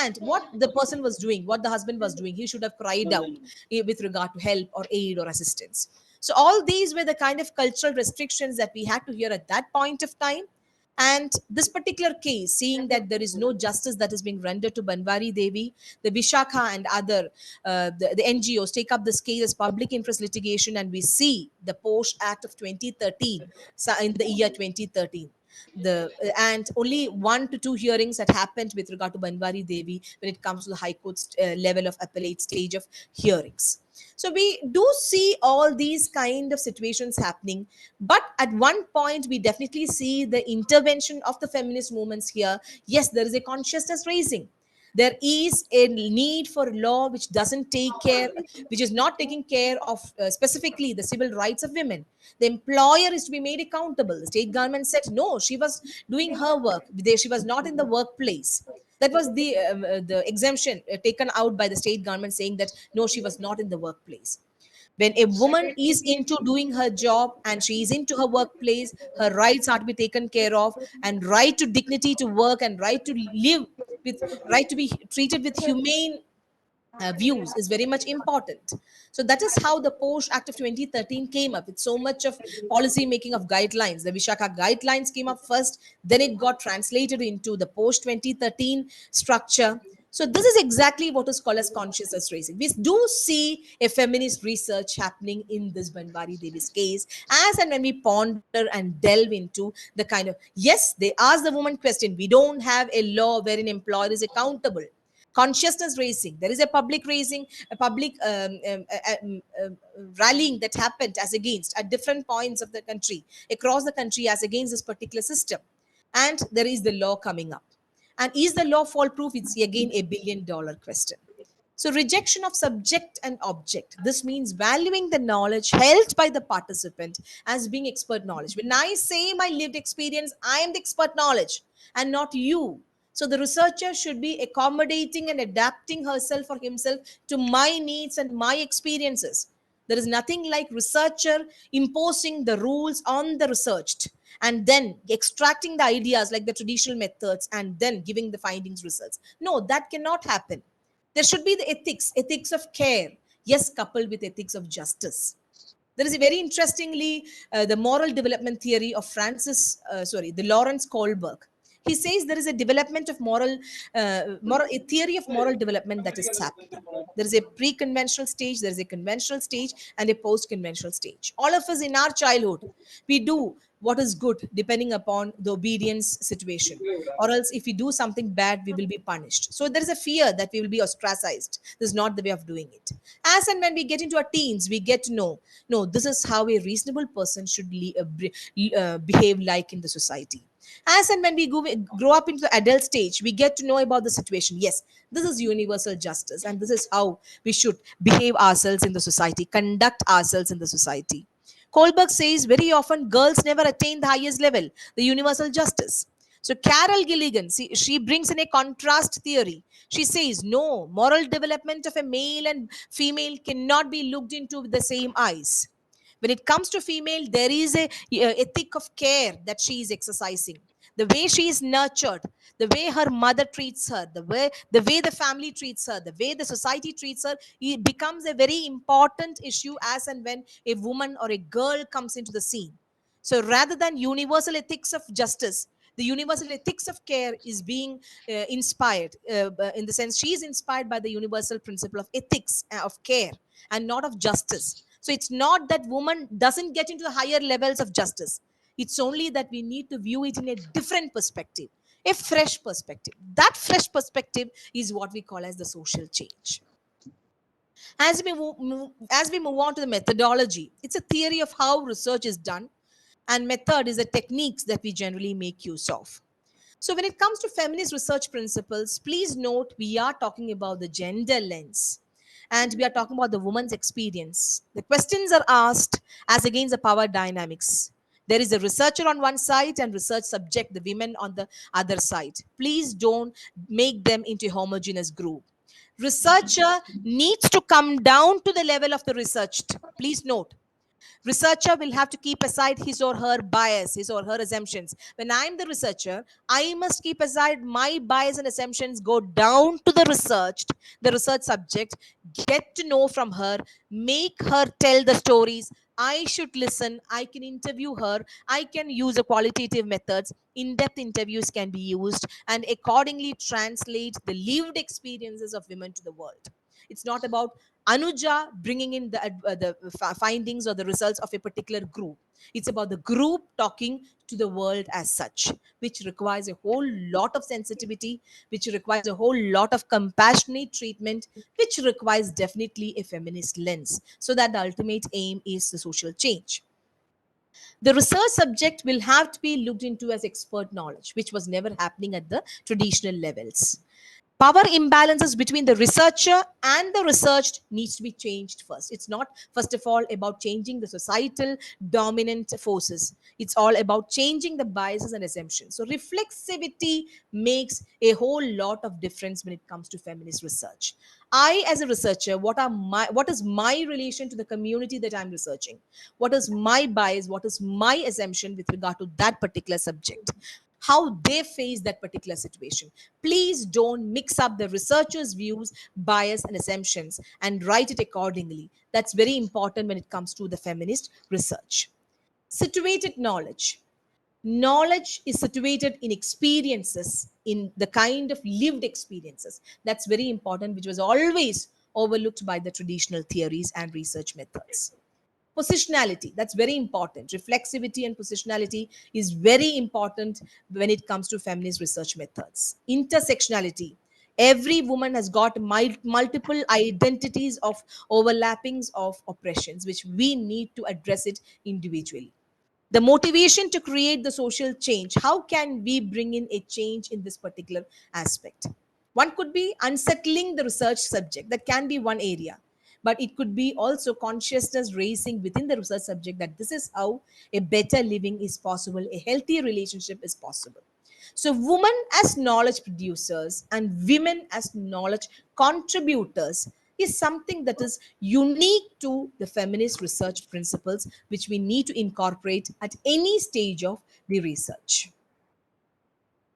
S1: And what the person was doing, what the husband was doing, he should have cried out with regard to help or aid or assistance. So all these were the kind of cultural restrictions that we had to hear at that point of time. And this particular case, seeing that there is no justice that is being rendered to Banwari Devi, the Vishakha and other the NGOs take up this case as public interest litigation, and we see the Posh Act of 2013, so in the year 2013. And only 1 to 2 hearings had happened with regard to Banwari Devi when it comes to the High Court level of appellate stage of hearings. So we do see all these kind of situations happening, but at one point we definitely see the intervention of the feminist movements here. Yes, there is a consciousness raising. There is a need for law which doesn't take care, which is not taking care of specifically the civil rights of women. The employer is to be made accountable. The state government said no, she was doing her work. She was not in the workplace. That was the exemption taken out by the state government, saying that no, she was not in the workplace. When a woman is into doing her job and she is into her workplace, her rights are to be taken care of, and right to dignity to work and right to live with, right to be treated with humane views is very much important. So that is how the Posh Act of 2013 came up with so much of policy making of guidelines. The Vishaka guidelines came up first, then it got translated into the Post 2013 structure. So this is exactly what is called as consciousness raising. We do see a feminist research happening in this Banwari Devi's case, as and when we ponder and delve into the kind of, yes, they ask the woman question. We don't have a law wherein employer is accountable. Consciousness raising, there is a public raising, a public rallying that happened as against at different points of the country, across the country, as against this particular system. And there is the law coming up. And is the law foolproof? It's again a $1 billion question. So rejection of subject and object. This means valuing the knowledge held by the participant as being expert knowledge. When I say my lived experience, I am the expert knowledge and not you. So the researcher should be accommodating and adapting herself or himself to my needs and my experiences. There is nothing like researcher imposing the rules on the researched and then extracting the ideas like the traditional methods and then giving the findings results. No, that cannot happen. There should be the ethics of care, yes, coupled with ethics of justice. There is a very interestingly the moral development theory of the Lawrence Kohlberg. He says there is a development of a theory of moral development that is happening. There is a pre-conventional stage, there is a conventional stage, and a post-conventional stage. All of us in our childhood, we do what is good depending upon the obedience situation, or else if we do something bad, we will be punished. So there is a fear that we will be ostracized. This is not the way of doing it. As and when we get into our teens, we get to know, no, this is how a reasonable person should behave like in the society. As and when we grow up into the adult stage, we get to know about the situation. Yes, this is universal justice, and this is how we should behave ourselves in the society, conduct ourselves in the society. Kohlberg says very often girls never attain the highest level, the universal justice. So Carol Gilligan, she brings in a contrast theory. She says, no, moral development of a male and female cannot be looked into with the same eyes. When it comes to female, there is a ethic of care that she is exercising. the way she is nurtured, the way her mother treats her, the way the family treats her, the way the society treats her, it becomes a very important issue as and when a woman or a girl comes into the scene. So rather than universal ethics of justice, the universal ethics of care is being inspired, in the sense she is inspired by the universal principle of ethics, of care, and not of justice. So it's not that woman doesn't get into the higher levels of justice. It's only that we need to view it in a different perspective, a fresh perspective. That fresh perspective is what we call as the social change. As we move on to the methodology, it's a theory of how research is done, and method is the techniques that we generally make use of. So, when it comes to feminist research principles, please note we are talking about the gender lens, and we are talking about the woman's experience. The questions are asked as against the power dynamics. There is a researcher on one side and research subject, the women on the other side. Please don't make them into a homogeneous group. Researcher needs to come down to the level of the researched. Please note, researcher will have to keep aside his or her bias, his or her assumptions. When I'm the researcher, I must keep aside my bias and assumptions, go down to the research subject, get to know from her, make her tell the stories. I should listen, I can interview her, I can use a qualitative methods, in-depth interviews can be used, and accordingly translate the lived experiences of women to the world. It's not about Anuja bringing in the findings or the results of a particular group. It's about the group talking to the world as such, which requires a whole lot of sensitivity, which requires a whole lot of compassionate treatment, which requires definitely a feminist lens. So that the ultimate aim is the social change. The research subject will have to be looked into as expert knowledge, which was never happening at the traditional levels. Power imbalances between the researcher and the researched needs to be changed first. It's not first of all about changing the societal dominant forces. It's all about changing the biases and assumptions. So reflexivity makes a whole lot of difference when it comes to feminist research. I, as a researcher, what is my relation to the community that I'm researching? What is my bias? What is my assumption with regard to that particular subject? How they face that particular situation. Please don't mix up the researcher's views, bias, and assumptions and write it accordingly. That's very important when it comes to the feminist research. Situated knowledge. Knowledge is situated in experiences, in the kind of lived experiences. That's very important, which was always overlooked by the traditional theories and research methods. Positionality, that's very important. Reflexivity and positionality is very important when it comes to feminist research methods. Intersectionality, every woman has got multiple identities of overlappings of oppressions, which we need to address it individually. The motivation to create the social change, how can we bring in a change in this particular aspect? One could be unsettling the research subject, that can be one area, but it could be also consciousness raising within the research subject that this is how a better living is possible, a healthier relationship is possible. So women as knowledge producers and women as knowledge contributors is something that is unique to the feminist research principles, which we need to incorporate at any stage of the research.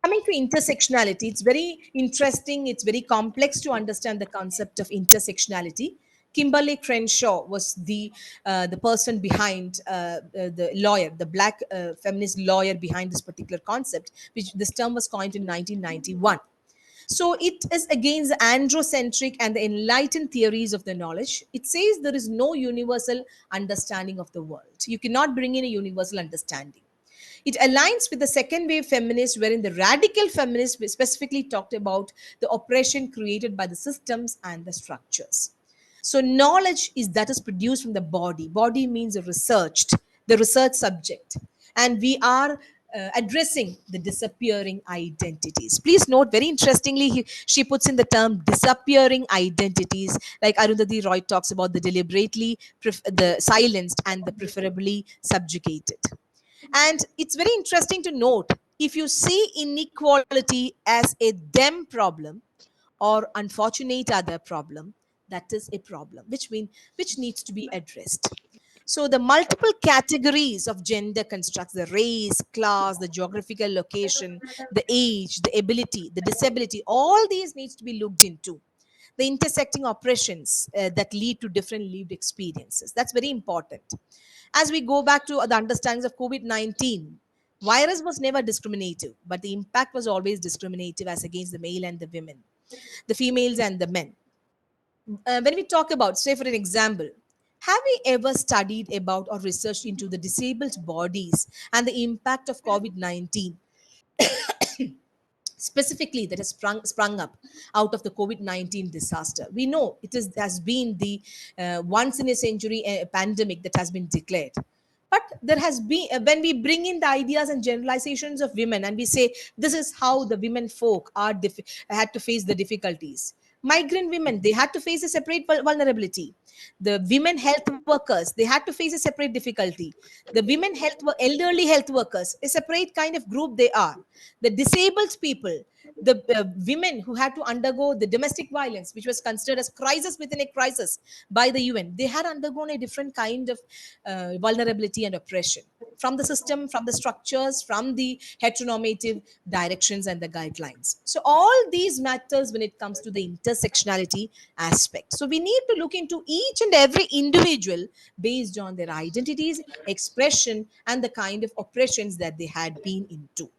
S1: Coming to intersectionality, it's very interesting, it's very complex to understand the concept of intersectionality. Kimberly Crenshaw was the person behind, the lawyer, the black feminist lawyer behind this particular concept, which this term was coined in 1991. So it is against the androcentric and the enlightened theories of the knowledge. It says there is no universal understanding of the world. You cannot bring in a universal understanding. It aligns with the second wave feminists, wherein the radical feminists specifically talked about the oppression created by the systems and the structures. So knowledge is that is produced from the body. Body means researched, the research subject. And we are addressing the disappearing identities. Please note, very interestingly, she puts in the term disappearing identities, like Arundhati Roy talks about the deliberately the silenced and the preferably subjugated. And it's very interesting to note, if you see inequality as a them problem or unfortunate other problem, that is a problem which needs to be addressed. So the multiple categories of gender constructs, the race, class, the geographical location, the age, the ability, the disability, all these needs to be looked into. The intersecting oppressions that lead to different lived experiences. That's very important. As we go back to the understandings of COVID-19, virus was never discriminative, but the impact was always discriminative as against the male and the women, the females and the men. When we talk about, say for an example, have we ever studied about or researched into the disabled bodies and the impact of COVID-19 specifically that has sprung up out of the COVID-19 disaster? We know has been the once in a century pandemic that has been declared. But there has been, when we bring in the ideas and generalizations of women and we say this is how the women folk had to face the difficulties. Migrant women, they had to face a separate vulnerability. The women health workers, they had to face a separate difficulty. The women elderly health workers, a separate kind of group they are. The disabled people, the women who had to undergo the domestic violence, which was considered as crisis within a crisis by the UN, they had undergone a different kind of vulnerability and oppression from the system, from the structures, from the heteronormative directions and the guidelines. So all these matters when it comes to the intersectionality aspect. So we need to look into each and every individual based on their identities, expression, and the kind of oppressions that they had been into.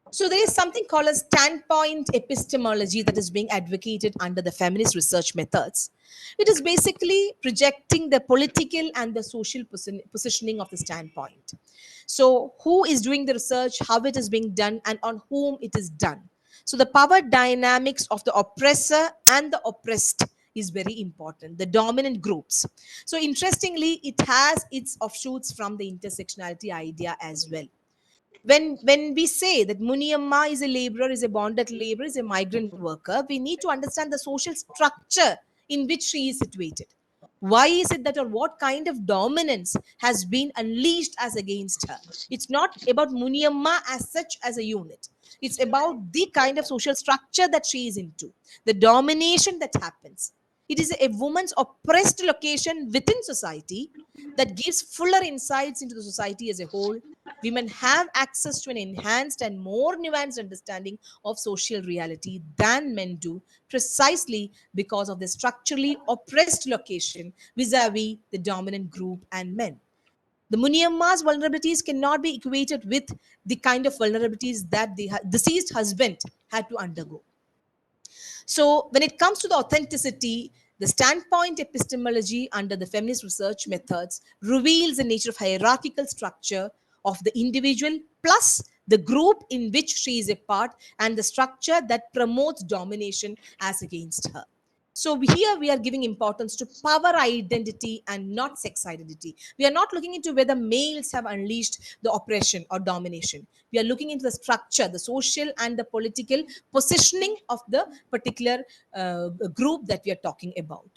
S1: So there is something called a standpoint epistemology that is being advocated under the feminist research methods. It is basically projecting the political and the social positioning of the standpoint. So who is doing the research, how it is being done, and on whom it is done. So the power dynamics of the oppressor and the oppressed is very important, the dominant groups. So interestingly, it has its offshoots from the intersectionality idea as well. When we say that Muniamma is a laborer, is a bonded laborer, is a migrant worker, we need to understand the social structure in which she is situated. Why is it that, or what kind of dominance has been unleashed as against her? It's not about Muniamma as such as a unit. It's about the kind of social structure that she is into, the domination that happens. It is a woman's oppressed location within society that gives fuller insights into the society as a whole. Women have access to an enhanced and more nuanced understanding of social reality than men do, precisely because of the structurally oppressed location vis-a-vis the dominant group and men. The Muniamma's vulnerabilities cannot be equated with the kind of vulnerabilities that the deceased husband had to undergo. So when it comes to the authenticity, the standpoint epistemology under the feminist research methods reveals the nature of hierarchical structure of the individual plus the group in which she is a part and the structure that promotes domination as against her. So here we are giving importance to power identity and not sex identity. We are not looking into whether males have unleashed the oppression or domination. We are looking into the structure, the social and the political positioning of the particular group that we are talking about.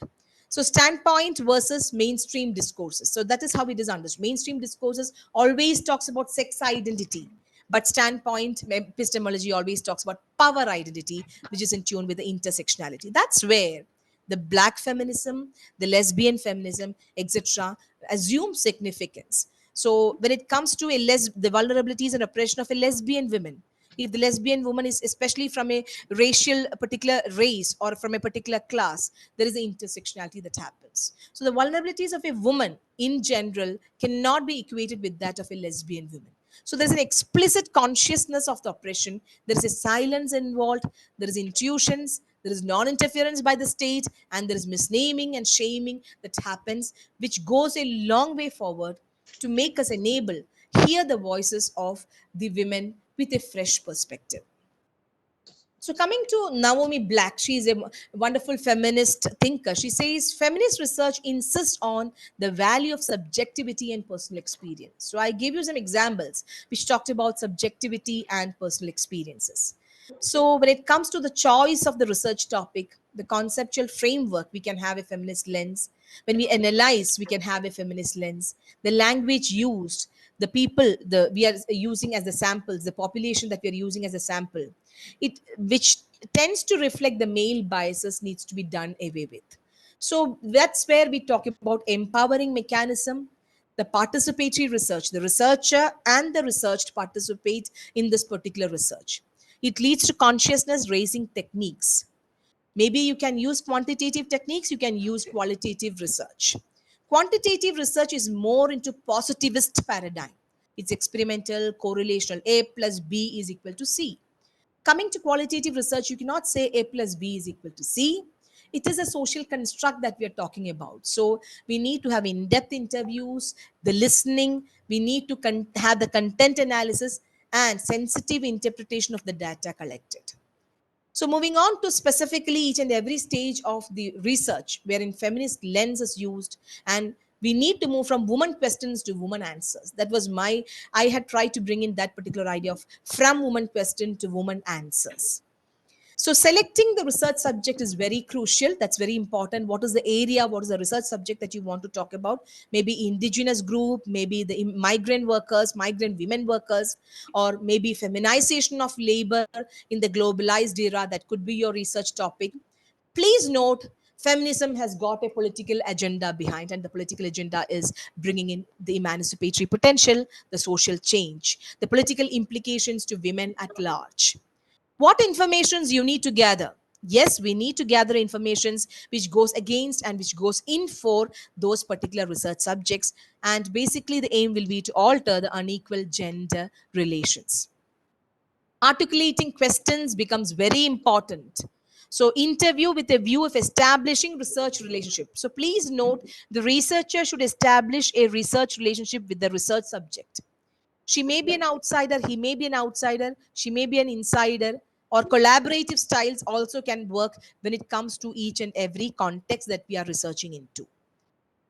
S1: So standpoint versus mainstream discourses. So that is how it is understood. Mainstream discourses always talks about sex identity, but standpoint epistemology always talks about power identity, which is in tune with the intersectionality. That's where the black feminism, the lesbian feminism, etc., assume significance. So when it comes to the vulnerabilities and oppression of a lesbian woman, if the lesbian woman is especially from a racial, a particular race or from a particular class, there is an intersectionality that happens. So the vulnerabilities of a woman in general cannot be equated with that of a lesbian woman. So there's an explicit consciousness of the oppression. There is a silence involved. There is intuitions. There is non-interference by the state, and there is misnaming and shaming that happens, which goes a long way forward to make us enable hear the voices of the women with a fresh perspective. So coming to Naomi Black, she is a wonderful feminist thinker. She says feminist research insists on the value of subjectivity and personal experience. So I gave you some examples which talked about subjectivity and personal experiences. So when it comes to the choice of the research topic, the conceptual framework, we can have a feminist lens. When we analyze, we can have a feminist lens. The language used, the people we are using as the samples, the population that we are using as a sample, it which tends to reflect the male biases needs to be done away with. So that's where we talk about empowering mechanism, the participatory research. The researcher and the researched participate in this particular research. It leads to consciousness raising techniques. Maybe you can use quantitative techniques, you can use qualitative research. Quantitative research is more into positivist paradigm. It's experimental, correlational. A plus B is equal to C. Coming to qualitative research, you cannot say A plus B is equal to C. It is a social construct that we are talking about. So we need to have in-depth interviews, the listening, we need to have the content analysis and sensitive interpretation of the data collected. So moving on to specifically each and every stage of the research wherein feminist lens is used, and we need to move from woman questions to woman answers. That was I had tried to bring in that particular idea of from woman question to woman answers. So selecting the research subject is very crucial. That's very important. What is the area? What is the research subject that you want to talk about? Maybe indigenous group, maybe the migrant workers, migrant women workers, or maybe feminization of labor in the globalized era. That could be your research topic. Please note, feminism has got a political agenda behind, and the political agenda is bringing in the emancipatory potential, the social change, the political implications to women at large. What informations you need to gather? Yes, we need to gather informations which goes against and which goes in for those particular research subjects, and basically the aim will be to alter the unequal gender relations. Articulating questions becomes very important. So interview with a view of establishing research relationship. So please note, the researcher should establish a research relationship with the research subject. She may be an outsider, he may be an outsider, she may be an insider, or collaborative styles also can work when it comes to each and every context that we are researching into.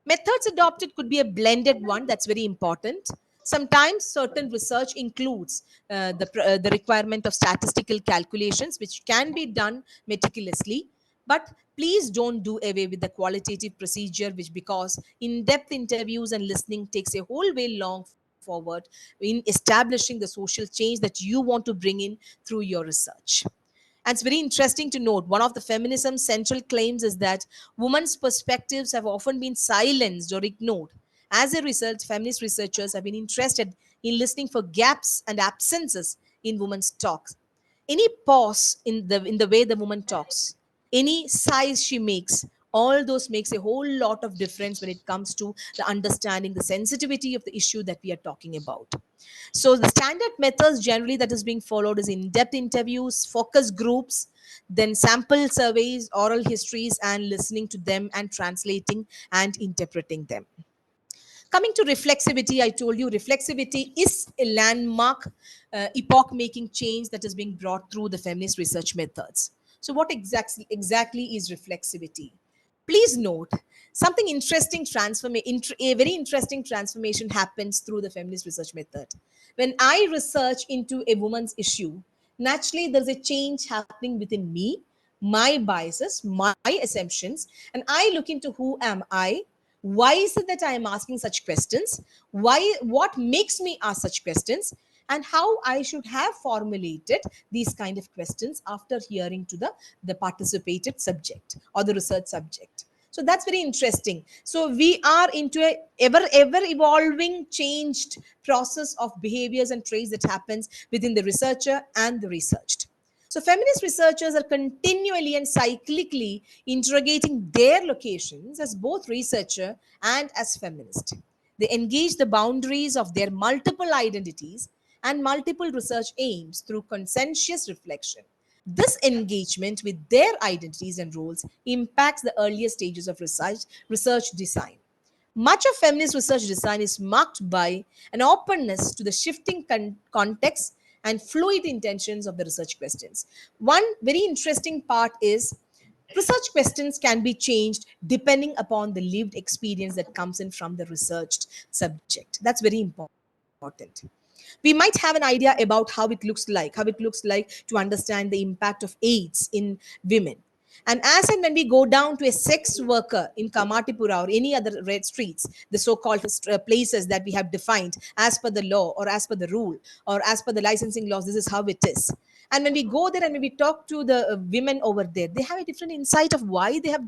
S1: Methods adopted could be a blended one, that's very important. Sometimes certain research includes the requirement of statistical calculations, which can be done meticulously. But please don't do away with the qualitative procedure, which because in-depth interviews and listening takes a whole way long forward in establishing the social change that you want to bring in through your research. And it's very interesting to note, one of the feminism's central claims is that women's perspectives have often been silenced or ignored. As a result, feminist researchers have been interested in listening for gaps and absences in women's talks. Any pause in the way the woman talks, any size she makes, all those makes a whole lot of difference when it comes to the understanding the sensitivity of the issue that we are talking about. So the standard methods generally that is being followed is in-depth interviews, focus groups, then sample surveys, oral histories, and listening to them and translating and interpreting them. Coming to reflexivity, I told you reflexivity is a landmark, epoch-making change that is being brought through the feminist research methods. So what exactly is reflexivity? Please note, something interesting a very interesting transformation happens through the feminist research method. When I research into a woman's issue, naturally there's a change happening within me, my biases, my assumptions, and I look into who am I, why is it that I am asking such questions, what makes me ask such questions, and how I should have formulated these kind of questions after hearing to the participated subject or the research subject. So that's very interesting. So we are into a ever evolving changed process of behaviors and traits that happens within the researcher and the researched. So feminist researchers are continually and cyclically interrogating their locations as both researcher and as feminist. They engage the boundaries of their multiple identities and multiple research aims through conscientious reflection. This engagement with their identities and roles impacts the earlier stages of research design. Much of feminist research design is marked by an openness to the shifting context and fluid intentions of the research questions. One very interesting part is research questions can be changed depending upon the lived experience that comes in from the researched subject. That's very important. We might have an idea about how it looks like to understand the impact of AIDS in women. And as and when we go down to a sex worker in Kamatipura or any other red streets, the so-called places that we have defined as per the law or as per the rule or as per the licensing laws, this is how it is. And when we go there and when we talk to the women over there, they have a different insight of why they have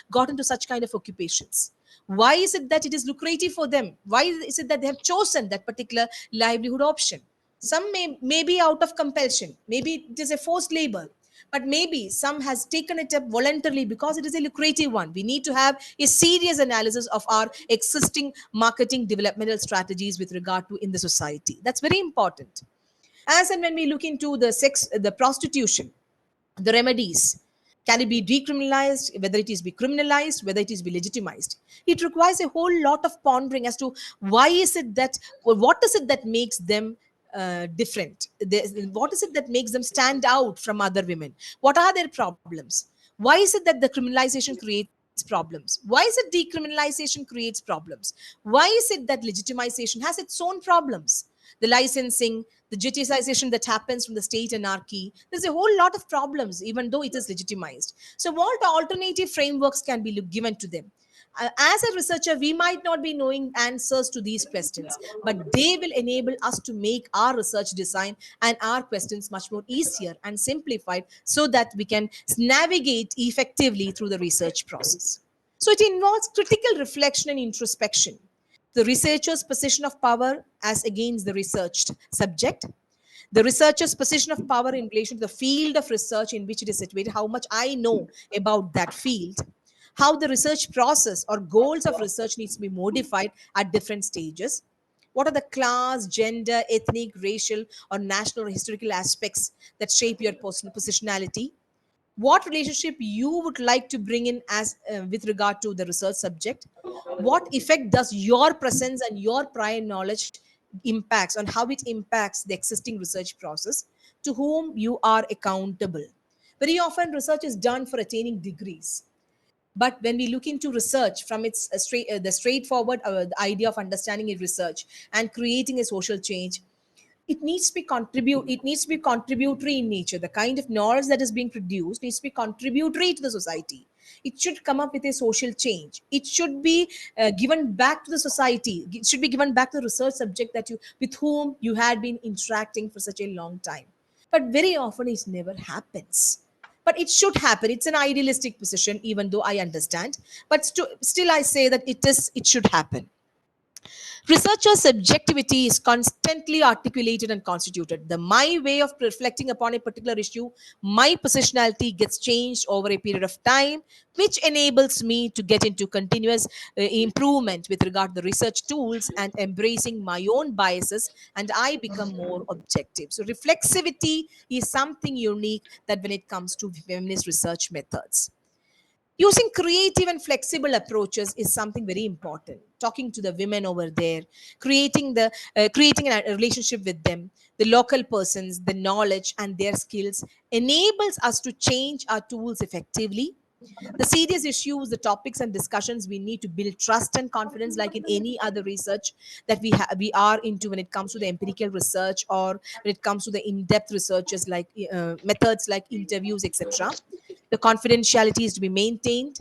S1: got into such kind of occupations. Why is it that it is lucrative for them? Why is it that they have chosen that particular livelihood option? Some may be out of compulsion. Maybe it is a forced labor, but maybe some has taken it up voluntarily because it is a lucrative one. We need to have a serious analysis of our existing marketing developmental strategies with regard to in the society. That's very important. As and when we look into the prostitution, the remedies, can it be decriminalized, whether it is be criminalized, whether it is be legitimized? It requires a whole lot of pondering as to why is it that, or what is it that makes them different? What is it that makes them stand out from other women? What are their problems? Why is it that the criminalization creates problems? Why is it decriminalization creates problems? Why is it that legitimization has its own problems? The licensing, the judicialization that happens from the state anarchy, there's a whole lot of problems, even though it is legitimized. So, what alternative frameworks can be given to them? As a researcher, we might not be knowing answers to these questions, but they will enable us to make our research design and our questions much more easier and simplified so that we can navigate effectively through the research process. So, it involves critical reflection and introspection, the researcher's position of power as against the researched subject, the researcher's position of power in relation to the field of research in which it is situated, how much I know about that field, how the research process or goals of research needs to be modified at different stages, what are the class, gender, ethnic, racial, or national or historical aspects that shape your personal positionality, what relationship you would like to bring in as with regard to the research subject, what effect does your presence and your prior knowledge impacts on how it impacts the existing research process, to whom you are accountable. Very often research is done for attaining degrees, but when we look into research from its the straightforward the idea of understanding a research and creating a social change, it needs to be contributory in nature. The kind of knowledge that is being produced needs to be contributory to the society. It should come up with a social change. It should be given back to the society. It should be given back to the research subject that you with whom you had been interacting for such a long time. But very often it never happens. But it should happen. It's an idealistic position, even though I understand, but still I say that it should happen. Researcher subjectivity is constantly articulated and constituted. The my way of reflecting upon a particular issue, my positionality gets changed over a period of time, which enables me to get into continuous improvement with regard to the research tools and embracing my own biases, and I become more objective. So, reflexivity is something unique that when it comes to feminist research methods. Using creative and flexible approaches is something very important. Talking to the women over there, creating a relationship with them, the local persons, the knowledge and their skills enables us to change our tools effectively. The serious issues, the topics and discussions, we need to build trust and confidence, like in any other research that we are into when it comes to the empirical research or when it comes to the in-depth researches like methods like interviews, etc. The confidentiality is to be maintained.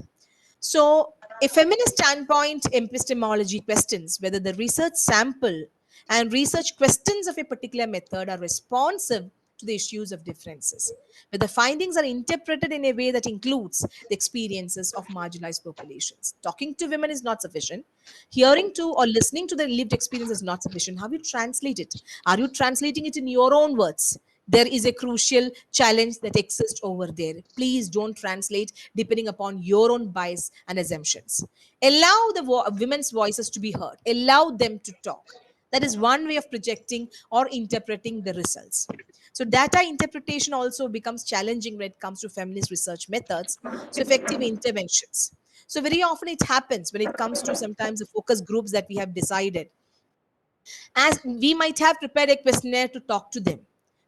S1: So, a feminist standpoint epistemology questions whether the research sample and research questions of a particular method are responsive to the issues of differences, where the findings are interpreted in a way that includes the experiences of marginalized populations. Talking to women is not sufficient. Hearing to or listening to the lived experience is not sufficient. How you translate it? Are you translating it in your own words? There is a crucial challenge that exists over there. Please don't translate depending upon your own bias and assumptions. Allow the women's voices to be heard. Allow them to talk. That is one way of projecting or interpreting the results. So, data interpretation also becomes challenging when it comes to feminist research methods. So, effective interventions. So, very often it happens when it comes to sometimes the focus groups that we have decided, as we might have prepared a questionnaire to talk to them,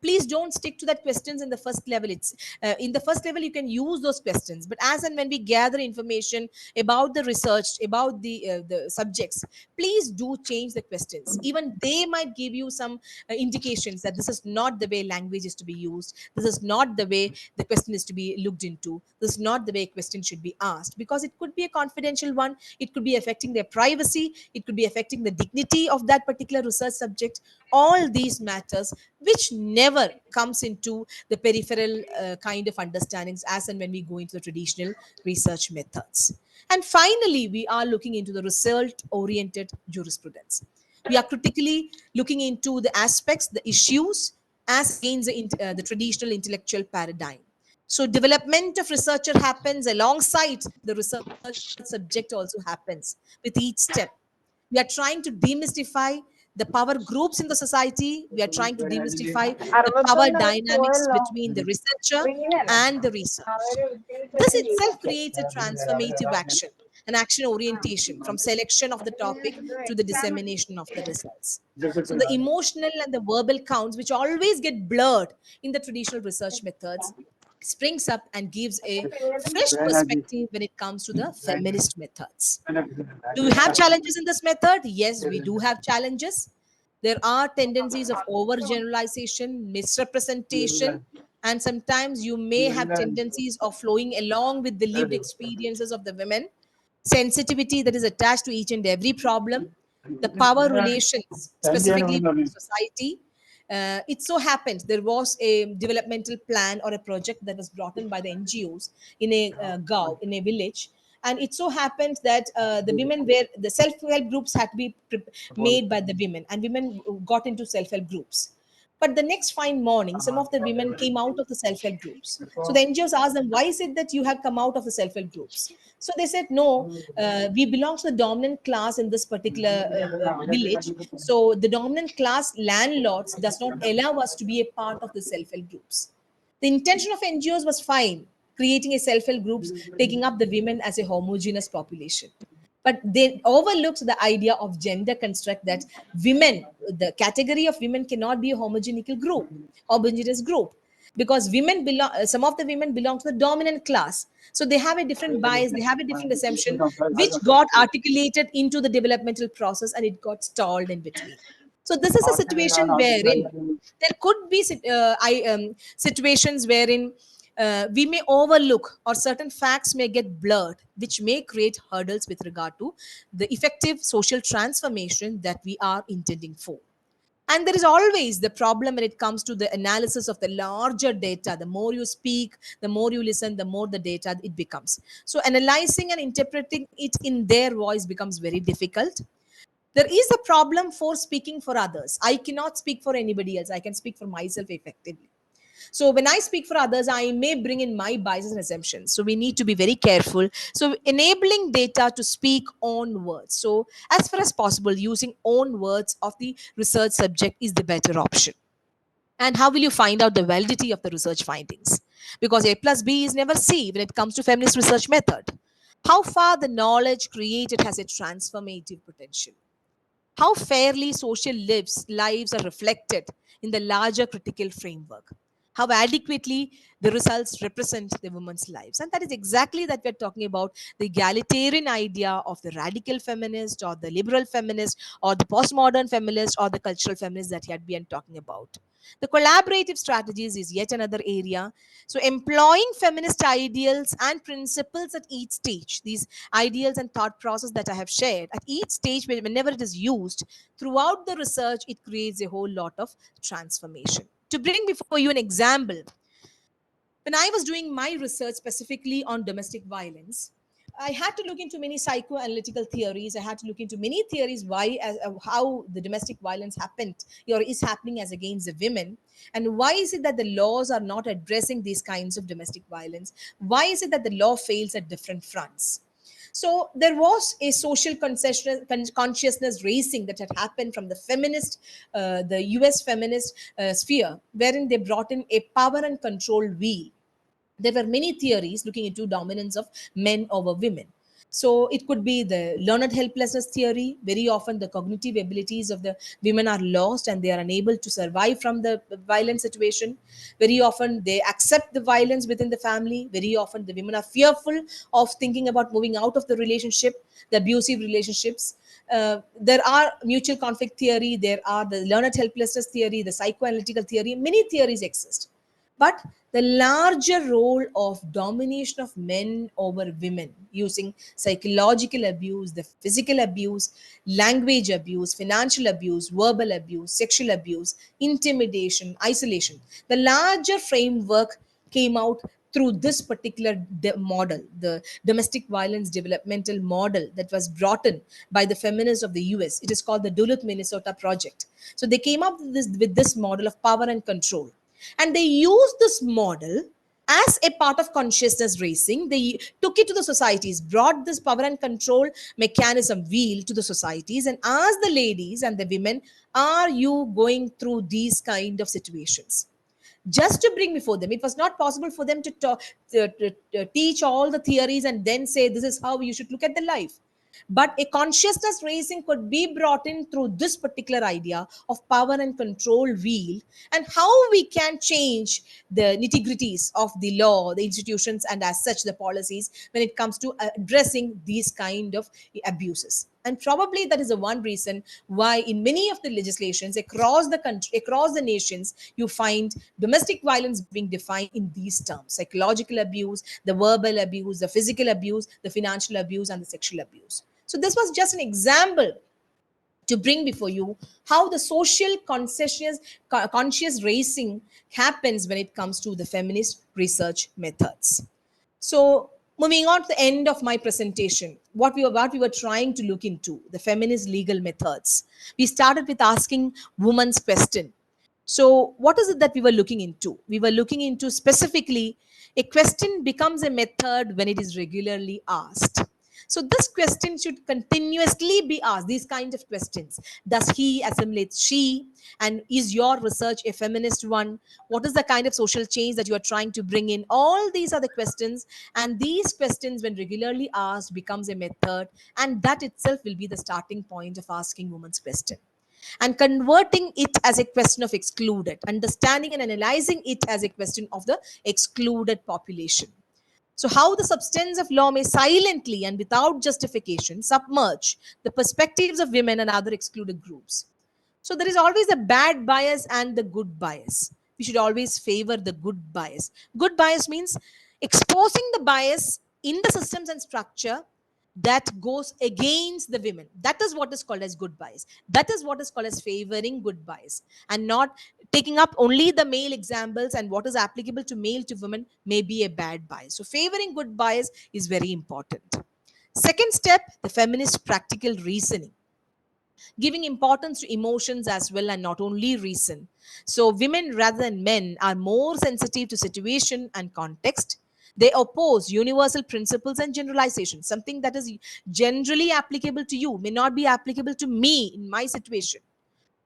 S1: Please don't stick to that questions in the first level. It's in the first level you can use those questions, but as and when we gather information about the research, about the subjects, please do change the questions. Even they might give you some indications that this is not the way language is to be used, this is not the way the question is to be looked into, this is not the way a question should be asked, because it could be a confidential one, it could be affecting their privacy, it could be affecting the dignity of that particular research subject. All these matters which never comes into the peripheral kind of understandings as and when we go into the traditional research methods. And finally, we are looking into the result oriented jurisprudence. We are critically looking into the aspects, the issues as against the traditional intellectual paradigm. So development of researcher happens alongside the research subject also happens with each step. We are trying to demystify the power groups in the society. We are trying to demystify the power dynamics between the researcher and the research. This itself creates a transformative action, an action orientation from selection of the topic to the dissemination of the results. So the emotional and the verbal counts, which always get blurred in the traditional research methods, springs up and gives a fresh perspective when it comes to the feminist methods. Do we have challenges in this method? Yes, we do have challenges. There are tendencies of overgeneralization, misrepresentation, and sometimes you may have tendencies of flowing along with the lived experiences of the women, sensitivity that is attached to each and every problem, the power relations, specifically within society. It so happened there was a developmental plan or a project that was brought in by the NGOs in a gaon, in a village. And it so happened that the women were, the self-help groups had to be made by the women, and women got into self-help groups. But the next fine morning, some of the women came out of the self-help groups. So the NGOs asked them, why is it that you have come out of the self-help groups? So they said, no, we belong to the dominant class in this particular village. So the dominant class landlords does not allow us to be a part of the self-help groups. The intention of NGOs was fine, creating a self-help groups, taking up the women as a homogeneous population. But they overlooked the idea of gender construct, that women, the category of women cannot be a homogeneous group, because women belong, some of the women belong to the dominant class. So they have a different bias, they have a different assumption, which got articulated into the developmental process and it got stalled in between. So this is a situation wherein there could be situations wherein we may overlook or certain facts may get blurred, which may create hurdles with regard to the effective social transformation that we are intending for. And there is always the problem when it comes to the analysis of the larger data. The more you speak, the more you listen, the more the data it becomes. So analyzing and interpreting it in their voice becomes very difficult. There is a problem for speaking for others. I cannot speak for anybody else. I can speak for myself effectively. So when I speak for others, I may bring in my biases and assumptions. So we need to be very careful. So enabling data to speak own words. So as far as possible, using own words of the research subject is the better option. And how will you find out the validity of the research findings? Because A plus B is never C when it comes to feminist research method. How far the knowledge created has a transformative potential. How fairly social lives are reflected in the larger critical framework. How adequately the results represent the women's lives. And that is exactly that we're talking about, the egalitarian idea of the radical feminist or the liberal feminist or the postmodern feminist or the cultural feminist that he had been talking about. The collaborative strategies is yet another area. So employing feminist ideals and principles at each stage, these ideals and thought process that I have shared, at each stage, whenever it is used throughout the research, it creates a whole lot of transformation. To bring before you an example, when I was doing my research specifically on domestic violence, I had to look into many psychoanalytical theories. I had to look into many theories why, how the domestic violence happened or is happening as against the women, and why is it that the laws are not addressing these kinds of domestic violence? Why is it that the law fails at different fronts? So there was a social consciousness raising that had happened from the feminist, the US feminist sphere, wherein they brought in a power and control wheel. There were many theories looking into dominance of men over women. So it could be the learned helplessness theory. Very often, the cognitive abilities of the women are lost and they are unable to survive from the violent situation. Very often, they accept the violence within the family. Very often, the women are fearful of thinking about moving out of the relationship, the abusive relationships. There are mutual conflict theory, there are the learned helplessness theory, the psychoanalytical theory. Many theories exist, but the larger role of domination of men over women using psychological abuse, the physical abuse, language abuse, financial abuse, verbal abuse, sexual abuse, intimidation, isolation, the larger framework came out through this particular model, the domestic violence developmental model that was brought in by the feminists of the US. It is called the Duluth, Minnesota project. So they came up with this model of power and control, and they used this model as a part of consciousness raising. They took it to the societies, brought this power and control mechanism wheel to the societies, and asked the ladies and the women, are you going through these kind of situations? Just to bring before them. It was not possible for them to, to teach all the theories and then say this is how you should look at the life. But a consciousness raising could be brought in through this particular idea of power and control wheel, and how we can change the nitty gritties of the law, the institutions, and as such the policies when it comes to addressing these kind of abuses. And probably that is the one reason why in many of the legislations across the country, across the nations, you find domestic violence being defined in these terms: psychological abuse, the verbal abuse, the physical abuse, the financial abuse, and the sexual abuse. So this was just an example to bring before you how the social conscious raising happens when it comes to the feminist research methods. So moving on to the end of my presentation, what we were trying to look into, the feminist legal methods. We started with asking women's question. So what is it that we were looking into? We were looking into specifically a question becomes a method when it is regularly asked. So this question should continuously be asked, these kinds of questions. Does he assimilate she? And is your research a feminist one? What is the kind of social change that you are trying to bring in? All these are the questions. And these questions, when regularly asked, becomes a method. And that itself will be the starting point of asking women's question, and converting it as a question of excluded, understanding and analyzing it as a question of the excluded population. So, how the substance of law may silently and without justification submerge the perspectives of women and other excluded groups. So, there is always a bad bias and the good bias. We should always favor the good bias. Good bias means exposing the bias in the systems and structure that goes against the women. That is what is called as good bias. That is what is called as favoring good bias, and not taking up only the male examples, and what is applicable to male to women may be a bad bias. So favoring good bias is very important. Second step, the feminist practical reasoning, giving importance to emotions as well and not only reason. So women rather than men are more sensitive to situation and context. They oppose universal principles and generalizations. Something that is generally applicable to you may not be applicable to me in my situation.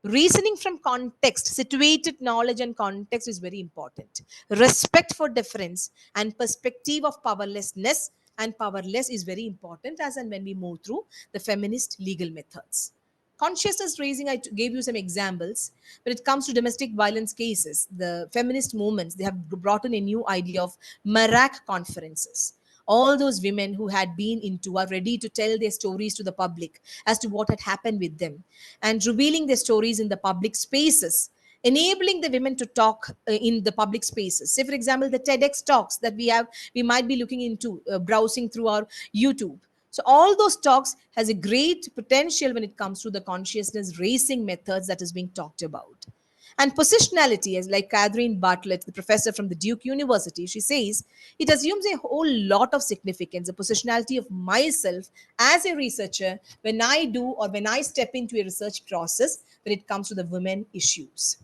S1: Reasoning from context, situated knowledge and context is very important. Respect for difference and perspective of powerlessness and powerless is very important as and when we move through the feminist legal methods. Consciousness raising, I gave you some examples. When it comes to domestic violence cases, the feminist movements, they have brought in a new idea of Marak conferences. All those women who had been into are ready to tell their stories to the public as to what had happened with them, and revealing their stories in the public spaces, enabling the women to talk in the public spaces. Say, for example, the TEDx talks that we might be looking into, browsing through our YouTube. So all those talks has a great potential when it comes to the consciousness raising methods that is being talked about. And positionality, as like Catherine Bartlett, the professor from the Duke University, she says, it assumes a whole lot of significance, the positionality of myself as a researcher when I do or when I step into a research process when it comes to the women issues.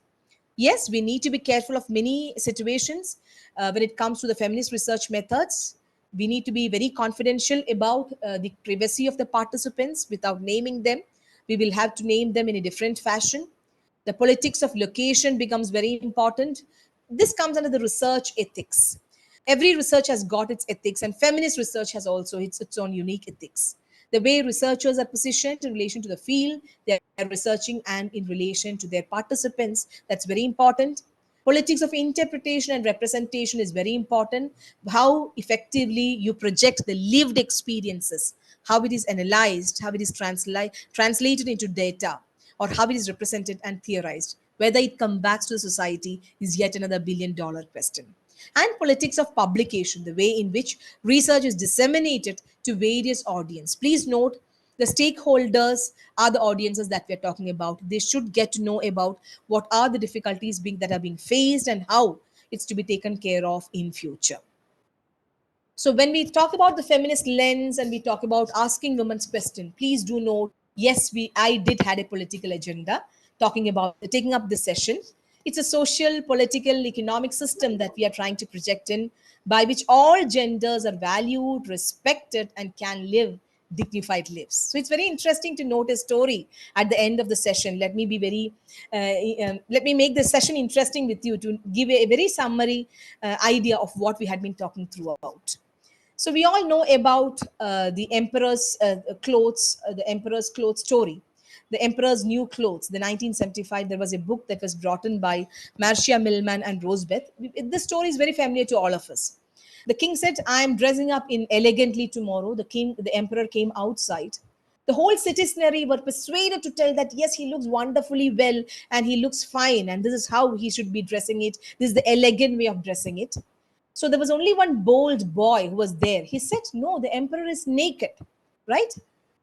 S1: Yes, we need to be careful of many situations when it comes to the feminist research methods. We need to be very confidential about the privacy of the participants without naming them. We will have to name them in a different fashion. The politics of location becomes very important. This comes under the research ethics. Every research has got its ethics, and feminist research has also its own unique ethics. The way researchers are positioned in relation to the field they are researching and in relation to their participants, that's very important. Politics of interpretation and representation is very important. How effectively you project the lived experiences, how it is analyzed, how it is translated into data, or how it is represented and theorized. Whether it comes back to the society is yet another $1 billion question. And politics of publication, the way in which research is disseminated to various audience. Please note, the stakeholders are the audiences that we're talking about. They should get to know about what are the difficulties that are being faced and how it's to be taken care of in future. So when we talk about the feminist lens and we talk about asking women's question, please do note, yes, I did had a political agenda talking about taking up this session. It's a social, political, economic system that we are trying to project in, by which all genders are valued, respected, and can live dignified lives. So it's very interesting to note a story at the end of the session. Let me make this session interesting with you to give a very summary idea of what we had been talking throughout. So we all know about the emperor's clothes story, the emperor's new clothes. The 1975, there was a book that was brought in by Marcia Millman and Rosebeth. This story is very familiar to all of us. The king said, "I am dressing up in elegantly tomorrow." The emperor came outside. The whole citizenry were persuaded to tell that yes, he looks wonderfully well and he looks fine, and this is how he should be dressing it. This is the elegant way of dressing it. So there was only one bold boy who was there. He said, "No, the emperor is naked," right?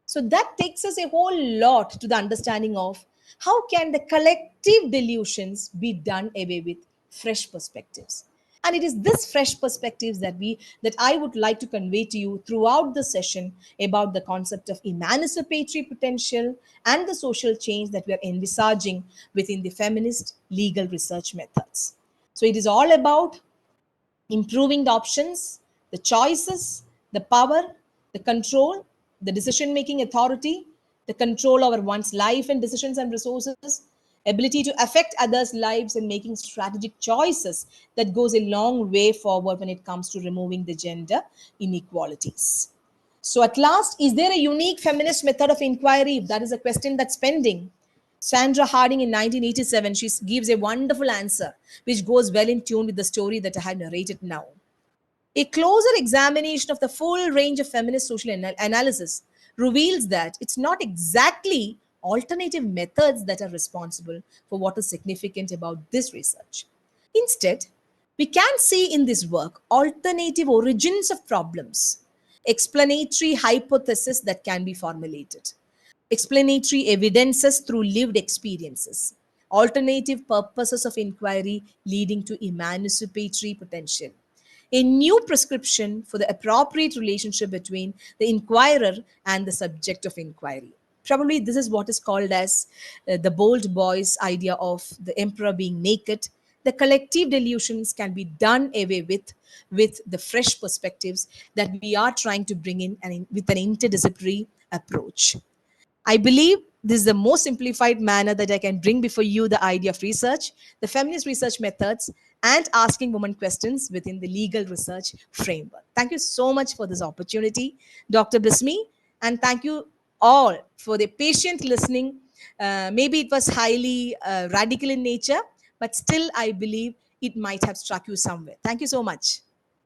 S1: So that takes us a whole lot to the understanding of how can the collective delusions be done away with fresh perspectives. And it is this fresh perspectives that I would like to convey to you throughout the session about the concept of emancipatory potential and the social change that we are envisaging within the feminist legal research methods. So it is all about improving the options, the choices, the power, the control, the decision making authority, the control over one's life and decisions and resources, ability to affect others' lives and making strategic choices that goes a long way forward when it comes to removing the gender inequalities. So, at last, is there a unique feminist method of inquiry? That is a question that's pending. Sandra Harding in 1987, she gives a wonderful answer, which goes well in tune with the story that I have narrated now. A closer examination of the full range of feminist social analysis reveals that it's not exactly alternative methods that are responsible for what is significant about this research. Instead, we can see in this work alternative origins of problems, explanatory hypotheses that can be formulated, explanatory evidences through lived experiences, alternative purposes of inquiry leading to emancipatory potential, a new prescription for the appropriate relationship between the inquirer and the subject of inquiry. Probably this is what is called as the bold boy's idea of the emperor being naked. The collective delusions can be done away with the fresh perspectives that we are trying to bring in and with an interdisciplinary approach. I believe this is the most simplified manner that I can bring before you the idea of research, the feminist research methods, and asking women questions within the legal research framework. Thank you so much for this opportunity, Dr. Bismi, and thank you all for the patient listening. Maybe it was highly radical in nature, but still I believe it might have struck you somewhere. Thank you so much.